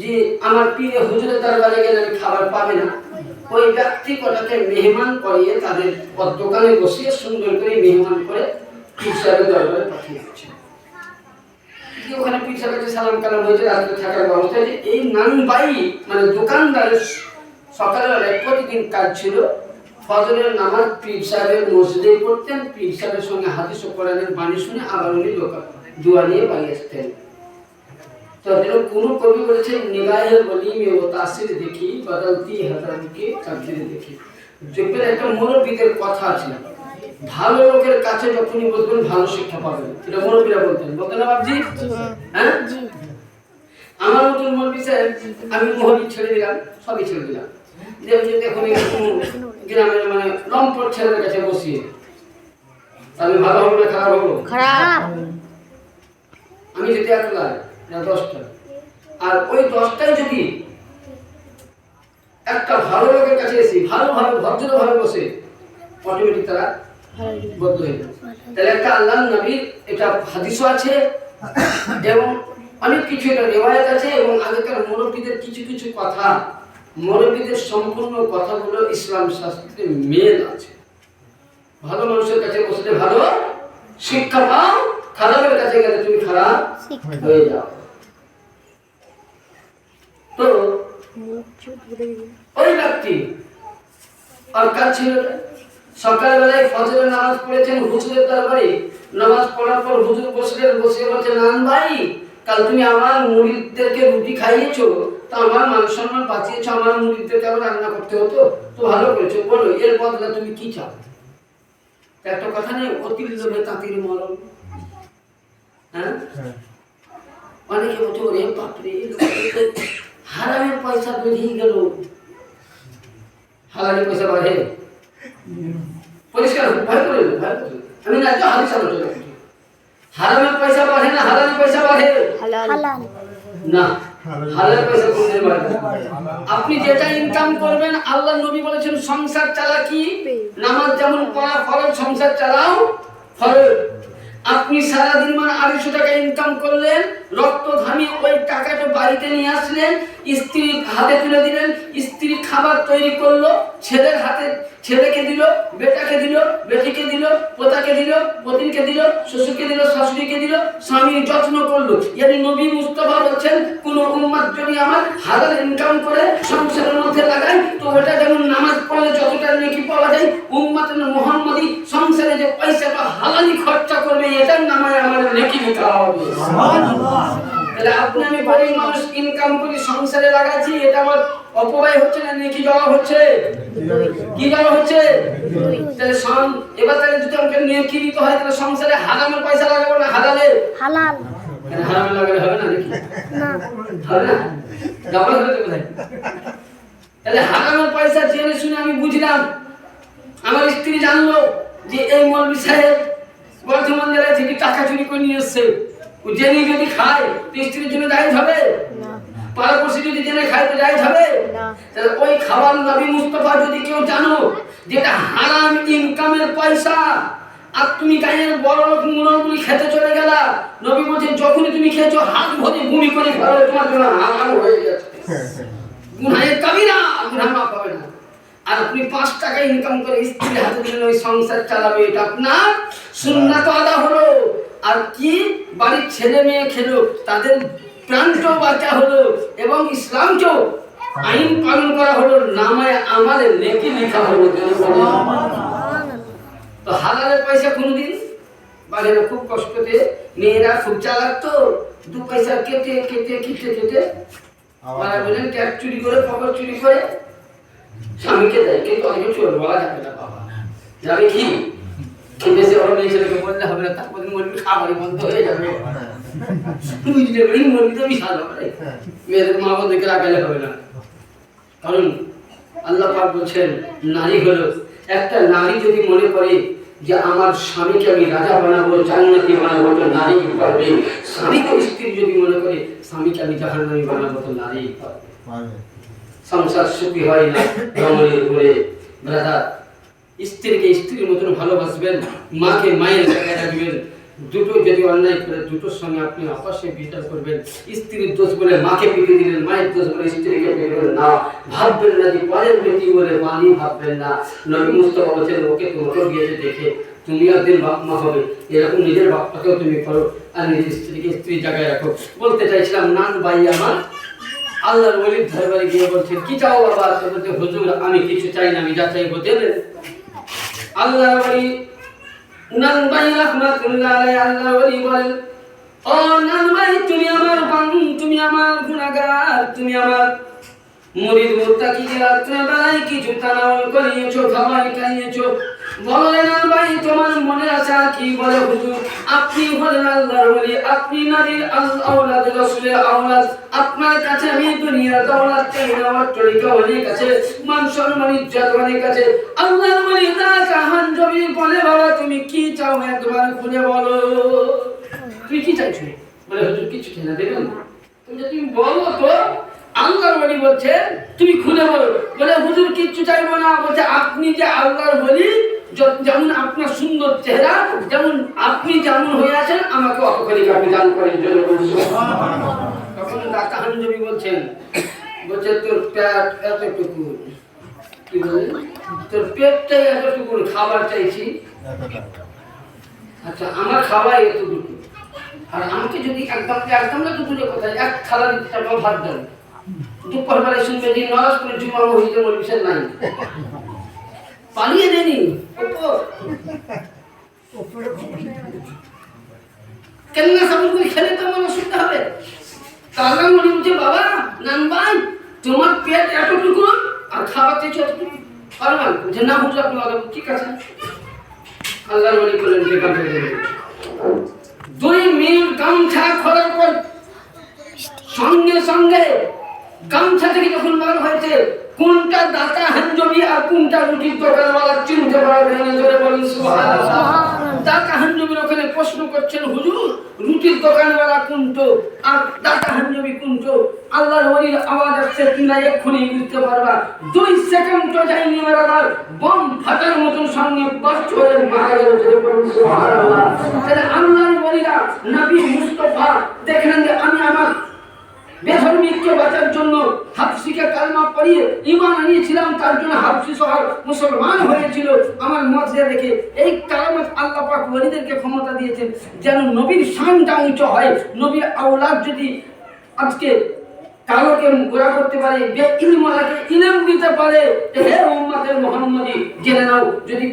যে আমার পীরে হুজুরের দরবারে গেলে আমি খাবার পাবে না। ওই ব্যক্তি কটাকে মেহমান করিয়ে তাদের দোকানে বসিয়ে সুন্দর করে মেহমান করে পীর সাহেবের দরবারে পাঠিয়ে দিচ্ছে। ওখানে পীর সাহেবের সালাম কালাম হয়েছে, রাত্রে থাকার ব্যবস্থা। যে এই নানবাই মানে দোকানদারের সকালবেলায় প্রতিদিন কাজ ছিল ফজরের নামাজ পীর সাহেবের মসজিদে পড়তেন, পীর সাহেবের সঙ্গে হাদিস ও কোরআনের বাণী শুনে আবার উনি দোয়া নিয়ে বাড়ি আসতেন। তো কোন কবি বলেছেন নিগাহে বলি মে ও তাসির দেখি বদলতি হাজারকে তাকদীর দেখি। দেখবেন একটা মুরব্বীদের কথা আছে, ভালো লোকের কাছে যখনই বসবেন ভালো শিক্ষা পাবেন, এটা মুরব্বীরা বলতেন না বাবজি? হ্যাঁ, আমার মতন মুরব্বী সাহেব আমি মোহরি ছেড়ে দিলাম, সবই ছেড়ে দিলাম, দেখুন গ্রামের মানে লম্পট ছেলেদের কাছে বসিয়ে আমি ভালো হবো না খারাপ হবো? খারাপ। আমি যদি একলা 10টা আর ওই 10টায় যদি একটা ভালো লোকের কাছে এসে ভালোভাবে ভদ্রভাবে বসে অটোমেটিক তারা বদ্ধ হয়ে যাবে। তাহলে একটা আল্লাহর নবীর এটা হাদিসও আছে এবং অনেক কিছু এটা রিওয়ায়াত আছে, এবং আগেকার মুরব্বীদের কিছু কিছু কথা, মুরব্বীদের সম্পূর্ণ কথাগুলো ইসলাম শাস্ত্রে মেল আছে। ভালো মানুষের কাছে বসলে ভালো শিক্ষা পাও, খারাপের কাছে গেলে তুমি খারাপ হয়ে যাও। তো ওই ব্যক্তি আর কাজ ছিল সকালবেলায় ফজরের নামাজ পড়েছেন হুজুরের দরবারে, নামাজ পড়ার পর হুজুর বসলেন, বসে বলছেন নান ভাই কাল তুমি আমার মুরিদদেরকে রুটি খাইয়েছো, তো আমার মান সম্মান বাঁচিয়েছো, আমার মুরিদদেরকে আবার রান্না করতে হতো, তো ভালো করেছো, বলো এর বদলা তুমি কি চাও? একটা কথা নেই, অতি লোভে তাঁতির মরণ। হ্যাঁ, অনেকে বলছে ওরে বাপরে হারামের পয়সা বেরিয়ে গেল, হালালি পয়সা বাড়ে পরিষ্কার ভয় করে আমি না তো হাদিস আলোচনা করছি। হারামের পয়সা বাড়ে না হালালি পয়সা বাড়ে? না, হালাল পয়সা কোনদিন বাড়ে না। আপনি যেটা ইনকাম করবেন, আল্লাহ নবী বলেছেন সংসার চালা কি, নামাজ যেমন পড়া ফরজ, সংসার চালাও ফরজ। আপনি সারাদিন মানে 250 টাকা ইনকাম করলেন, রক্ত ঘামিয়ে ওই টাকাটা বাড়িতে নিয়ে আসলেন, স্ত্রী হাতে তুলে দিলেন, স্ত্রী খাবার তৈরি করলো, ছেলের হাতে ছেলেকে দিল, বেটাকে দিল, বেটিকে দিল, পোতাকে দিল, পত্নীকে দিল, শ্বশুরকে দিল, শাশুড়িকে দিল, স্বামীর যত্ন করলো। ইয়ানি নবী মুস্তাফা বলছেন কোন উম্মত যদি আমার হালাল ইনকাম করে সংসারের মধ্যে লাগায়, তো ওটা যেমন নামাজ পড়লে যতটা নেকি পাওয়া যায়, উম্মতে মুহাম্মাদি সংসারে যে পয়সাটা হালালি খরচা করবে এটার নামে আমার নেকি দিতে হবে। সুবহানাল্লাহ। তাহলে আপনি আমি গরিব মানুষ ইনকাম করে সংসারে লাগাচ্ছি, এটা আমার অপব্যয় হচ্ছে না নেকি দেওয়া হচ্ছে? কি দেওয়া হচ্ছে? তাহলে এবার তাহলে যদি আমাকে নেকি দিতে হয়, তাহলে সংসারে হারামের পয়সা লাগাবো না হালালে? হালাল। হারামে লাগালে হবে না নাকি? না, হবে না, ডাবল হয়ে যাবে। তাহলে হারামের পয়সা জেনে শুনে আমি বুঝলাম, আমার স্ত্রী জানলো যে এই মৌলভী সাহেব বর্ধমান জেলায় থেকে টাকা চুরি করে নিয়ে এসছে, ও জেনে যদি খায় তো স্ত্রীর জন্য দায়ী হবে না, পাড়াপড়শি যদি জেনে খায় তো দায়ী হবে না। তাহলে ওই খাবার নবী মুস্তাফা যদি কেউ জানো যেটা হারাম ইনকামের পয়সা, আর তুমি গায়ের বড় লোক মুরগগুলি খেতে চলে গেলা, নবী বলছেন যখনই তুমি খেয়েছো হাত ভরে ভূমি করে ফেলো, তোমার জন্য হারাম হয়ে গেছে, গুনাহে কবিরা, গুনাহ মাফ হবে না। আর আপনি 5 টাকা ইনকাম করে স্ত্রীর হাতে দিলেন, ওই সংসার চালাবে, এটা আপনার সুন্নাত আদা হলো। আর কি বাড়ির ছেলে মেয়ে খেলো, তাদের প্রাণটাও বাঁচা হলো, এবং ইসলামকেও আইন পালন করা হলো, নামায় আমাদের নেকি লেখা হলো। তো হালালের পয়সা কোনদিন বাড়ে না, খুব কষ্টতে। মেয়েরা খুব চালাক তো, 2 পয়সা কেটে কেটে কেটে কেটে আবার বলেন ট্যাক্স চুরি করে, পকেট চুরি করে স্বামীকে দেয়, কিন্তু অনেকে চোর বলা যাবে না, বাবা যাবে কি খেতে সে ওর মেয়ে ছেলেকে বললে হবে না, তারপর মুরগি খাবারই বন্ধ হয়ে যাবে, বুঝলে মুরগি তো বিশাল হবে, মেয়েদের মা বোনদেরকে রাখালে হবে না। কারণ আল্লাহ পাক বলছেন নারী হলো, একটা নারী যদি মনে করে যে আমার স্বামীকে আমি রাজা বানাবো, জান্নাতি বানাবো, তো নারী পারবে। স্বামীকে স্ত্রী যদি মনে করে স্বামীকে আমি জাহান্নামী বানাবো, তো নারী পারবে। সংসার সুখী হয় না রমণীর উপরে। ব্রাদার, স্ত্রীকে স্ত্রীর মতন ভালোবাসবেন, মাকে মায়ের জায়গায় রাখবেন। দুটো যদি অন্যায় করে, দুটোর সঙ্গে আপনি আপসে বিচার করবেন। স্ত্রীর দোষ বলে মাকে পিটিয়ে দিলেন, মায়ের দোষ বলে স্ত্রীকে পিটিয়ে না। ভাববেন না যে পরের বেটি বলে মানি, ভাববেন না। নবী মুস্তাফা বলেছেন ওকে তোমাকে বিয়েতে দেখে তুমি একদিন বাপ মা হবে, এরকম নিজের বাপটাকেও তুমি করো, আর নিজের স্ত্রীকে স্ত্রীর জায়গায় রাখো। বলতে চাইছিলাম নান ভাই আমার আল্লাহর ওলির দরবারে গিয়ে বলছেন কি চাও বাবা? তো বলতে হুজুর আমি কিছু চাই না, আমি যা চাইবো দেবেন। আল্লাহর ওলি নান ভাই রাহমাতুল্লাহ আলাইহি আল্লাহর ওলি বলেন, ও নান ভাই তুমি আমার বান্দা, তুমি আমার গুনাহগার, তুমি আমার মুরিদ মুত্তাকিকে রাত্রেবেলায় কিছু তানাওয়াল করিয়েছো, খাবার খাইয়েছো। বলেন ভাই তোমার মনে আছে কি? বলে হুজুর আপনি হলেন আল্লাহর ওলি, আপনি নবীর আওলাদ, রাসূলের আওলাদ, আপনার কাছে আমি দুনিয়ার দৌলত চাই না, আমার তরিকা অনেক আছে, মান সম্মান ইজ্জত অনেক আছে। আল্লাহর ওলি না কাহান জমি বলে বাবা তুমি কি চাও একবার খুলে বলো, তুমি কি চাইছো? বলে হুজুর কিছু চাই না, দেবেন? তুমি বলো তো। আল্লাহর ওলি বলছে তুমি খুলে বলো। বলে হুজুর কিচ্ছু চাইবো না। বলছে আপনি যে আল্লাহর ওলি, যেমন আপনার সুন্দর চেহারা, যেমন আপনি যেমন হয়ে আছেন আমাকে অতখানি আপনি দান করেন। তখন কাহান জমি বলছেন, বলছে তোর পেট এতটুকু, কি বলে তোর পেটটাই এতটুকু, খাবার চাইছি। আচ্ছা আমার খাবার এতটুকু, আর আমাকে যদি একদম না দুপুরে কোথায় এক থালা দিতে ভাত দেন, দুপুর বেলায় শুনবে যে নরাজপুরের জুমা মসজিদে মৌলভী সাহেব নাই, পালিয়ে দেনি ওপর ওপরে কেননা সাবুন করে খেলে তো আমার অসুবিধা হবে। তাহলে মনে হচ্ছে বাবা নানবাই তোমার পেট এতটুকু আর খাবার চেয়েছো এতটুকু পারবেন যে না হুজুর আপনি বলেন ঠিক আছে। আল্লাহ মনে করলেন যে গামছা দেবে 2 মিনিট গামছা খোলার পর সঙ্গে সঙ্গে গামছা থেকে যখন বার হয়েছে কোনটা দাতা হাঞ্জবি আর কোনটা রুটির দোকানওয়ালা চিনতে পারবে না। জোরে বলুন সুবহানাল্লাহ। দাতা হাঞ্জবির ওখানে প্রশ্ন করছেন হুজুর রুটির দোকানওয়ালা কোনটো আর দাতা হাঞ্জবি কোনটো। আল্লাহর ওলির আওয়াজ আসছে কিনা এক্ষুনি বুঝতে পারবা। 2 সেকেন্ড তো যায়নি মেরাদার বম ফাটার মতন সঙ্গে বাস্ট হয়ে মারা গেল। জোরে বলুন সুবহানাল্লাহ। তাহলে আল্লাহর ওলিরা নবী মুস্তাফা দেখলেন যে আমি আমার বেধর্মীকে বাঁচার জন্য হাফসিকে কালমা পড়িয়ে ঈমান আনিয়েছিলাম, তার জন্য হাফসি সহ মুসলমান হয়েছিল। আমার মজা দেখে এই কালামত আল্লাহ পাক ওলিদেরকে ক্ষমতা দিয়েছেন যেন নবীর শানটা উঁচু হয়। নবীর আওলাদ যদি আজকে কালোকে গোড়া করতে পারে, বেইলমালাকে ইলম দিতে পারে, হে উম্মতের মুহাম্মাদি জেনে নাও যদি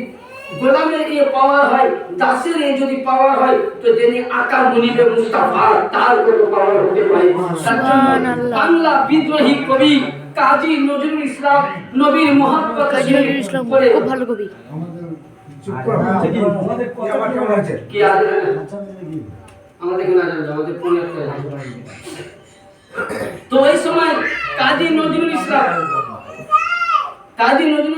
গোলামের এই পাওয়ার হয়, দাসের এই যদি পাওয়ার হয় তো যিনি আকা মুনিবে মুস্তাফা তার কোনো পাওয়ার হতে পারে। সুবহানাল্লাহ। বাংলা বিদ্রোহী কবি কাজী নজরুল ইসলাম নবীর মহব্বত কাজী নজরুল ইসলাম করে খুব ভালো কবি। চুপ করো আমাদের কেমন আছে কি আছে আমাদের কেন আছে আমাদের পুরো তো এই সময় কাজী নজরুল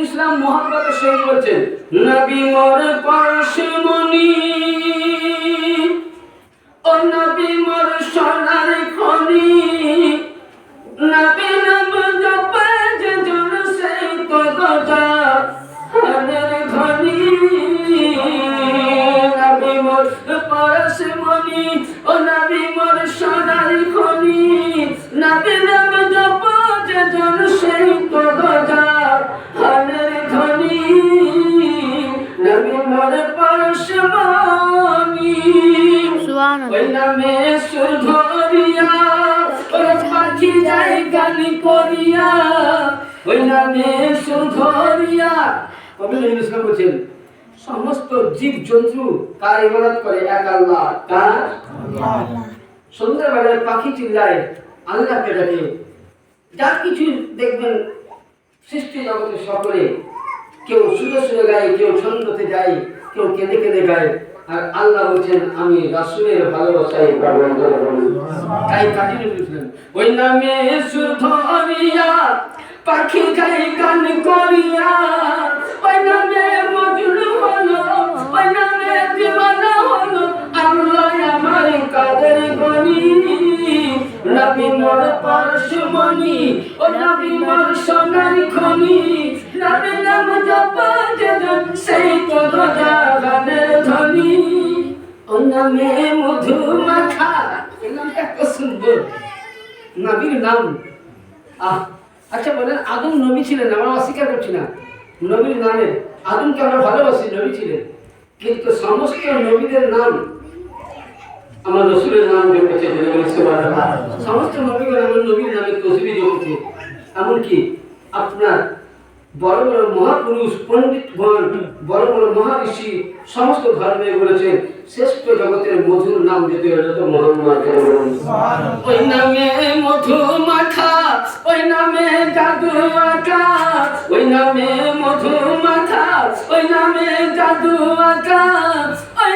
ইসলাম মহব্বতের সহিত বলছেন নবী মোর পরশমণি ও নবী মোর সোনার খনি নবী নাম জপে যে জন সেই তো গজা হানের ধনি নবী মোর পরশমণি ও নবী মোর সোনার খনি নবী নাম জপে যে জন সেই তো গজা হানের ধনি নবী মোর পরশমণি সুবহানাল্লাহ। ওই নামে সুধরিয়া ওর পাখি যায় গান করিয়া ওই নামে সুধরিয়া। কবি নজরুল ইসলাম বলছেন সমস্ত জীব জন্তু কার ইবাদত করে? এক আল্লাহ। কার? আল্লাহ। সন্ধ্যাবেলায় পাখি চিল্লায় আল্লাহকে ডাকে। যা কিছু দেখবেন সৃষ্টি জগতে সকলে কেউ সুরে সুরে গায়, কেউ ছন্দতে যায়, কেউ কেঁদে কেঁদে গায়। আর আল্লাহ বলছেন আমি রাসূলের ভালোবাসায় পাগল। তাই কাজী নজরুল ইসলাম ওই নামে সুধরিয়া পাখি যায় গান করিয়া ওই নামে মজনু হলো ওই নামে দিওয়ানা হলো আল্লাহ আমার কাদের গনি নবী মোর পরশমণি ও নবী মোর সোনার খনি নবী নাম জপে যে জন সেই তো গজা গানের ধনি ও নামে মধু মাখা। এই নামটা এত সুন্দর নবীর নাম। আচ্ছা বলেন আদম নবী ছিলেন, আমরা অস্বীকার করছি না নবীর নামে। আদমকে আমরা ভালোবাসি, নবী ছিলেন, কিন্তু সমস্ত নবীদের নাম আমার রসুলের নাম জপেছে। সমস্ত নবীগণ আমার নবীর নামে তসবিহ জপেছে। এমনকি আপনার বড় বড় মহাপুরুষ পণ্ডিতগণ, বড় বড় মহাঋষি সমস্ত ধর্মে বলেছেন শ্রেষ্ঠ জগতের মধুর নাম যেতে হলে তো মুহাম্মদ। ওই নামে মধু মাখা ওই নামে জাদু আঁকা ওই নামে মধু মাখা ওই নামে জাদু আঁকা ওই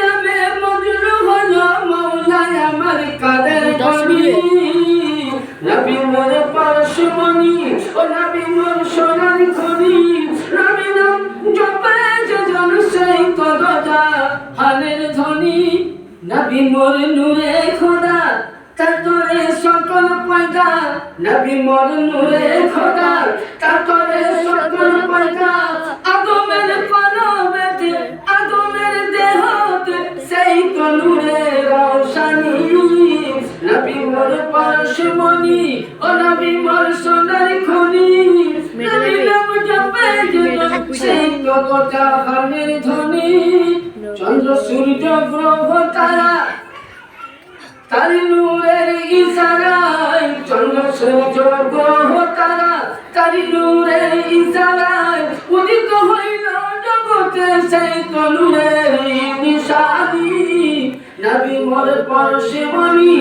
নামে মজনু হলো মাওলানা আমার কাদের গনি নবী মোর পরশমণি ও নবী মোর সোনার খনি নবী নাম জপে যে জন সেই তো গজা হানের ধনি নবী মোর নূরে খোদা তার তোরে সকল পয়দা নবী মোর নূরে খোদা তার তোরে সকল পয়দা আদমের কলবেতে আদমের দেহতে সেই তো নূরে রওশনী নবী মোর পরশমণি ও নবী মোর সোনার খনি নবী নাম জপে যে জন সেই তো গজা হানের ধনি চন্দ্র সূর্য গ্রহ তারা তারি নূরের ইশারায় চন্দ্র সূর্য গ্রহ তারা তারি নূরের ইশারায় চাইতো নূরের নিশানি, নবী মোর পরশমণি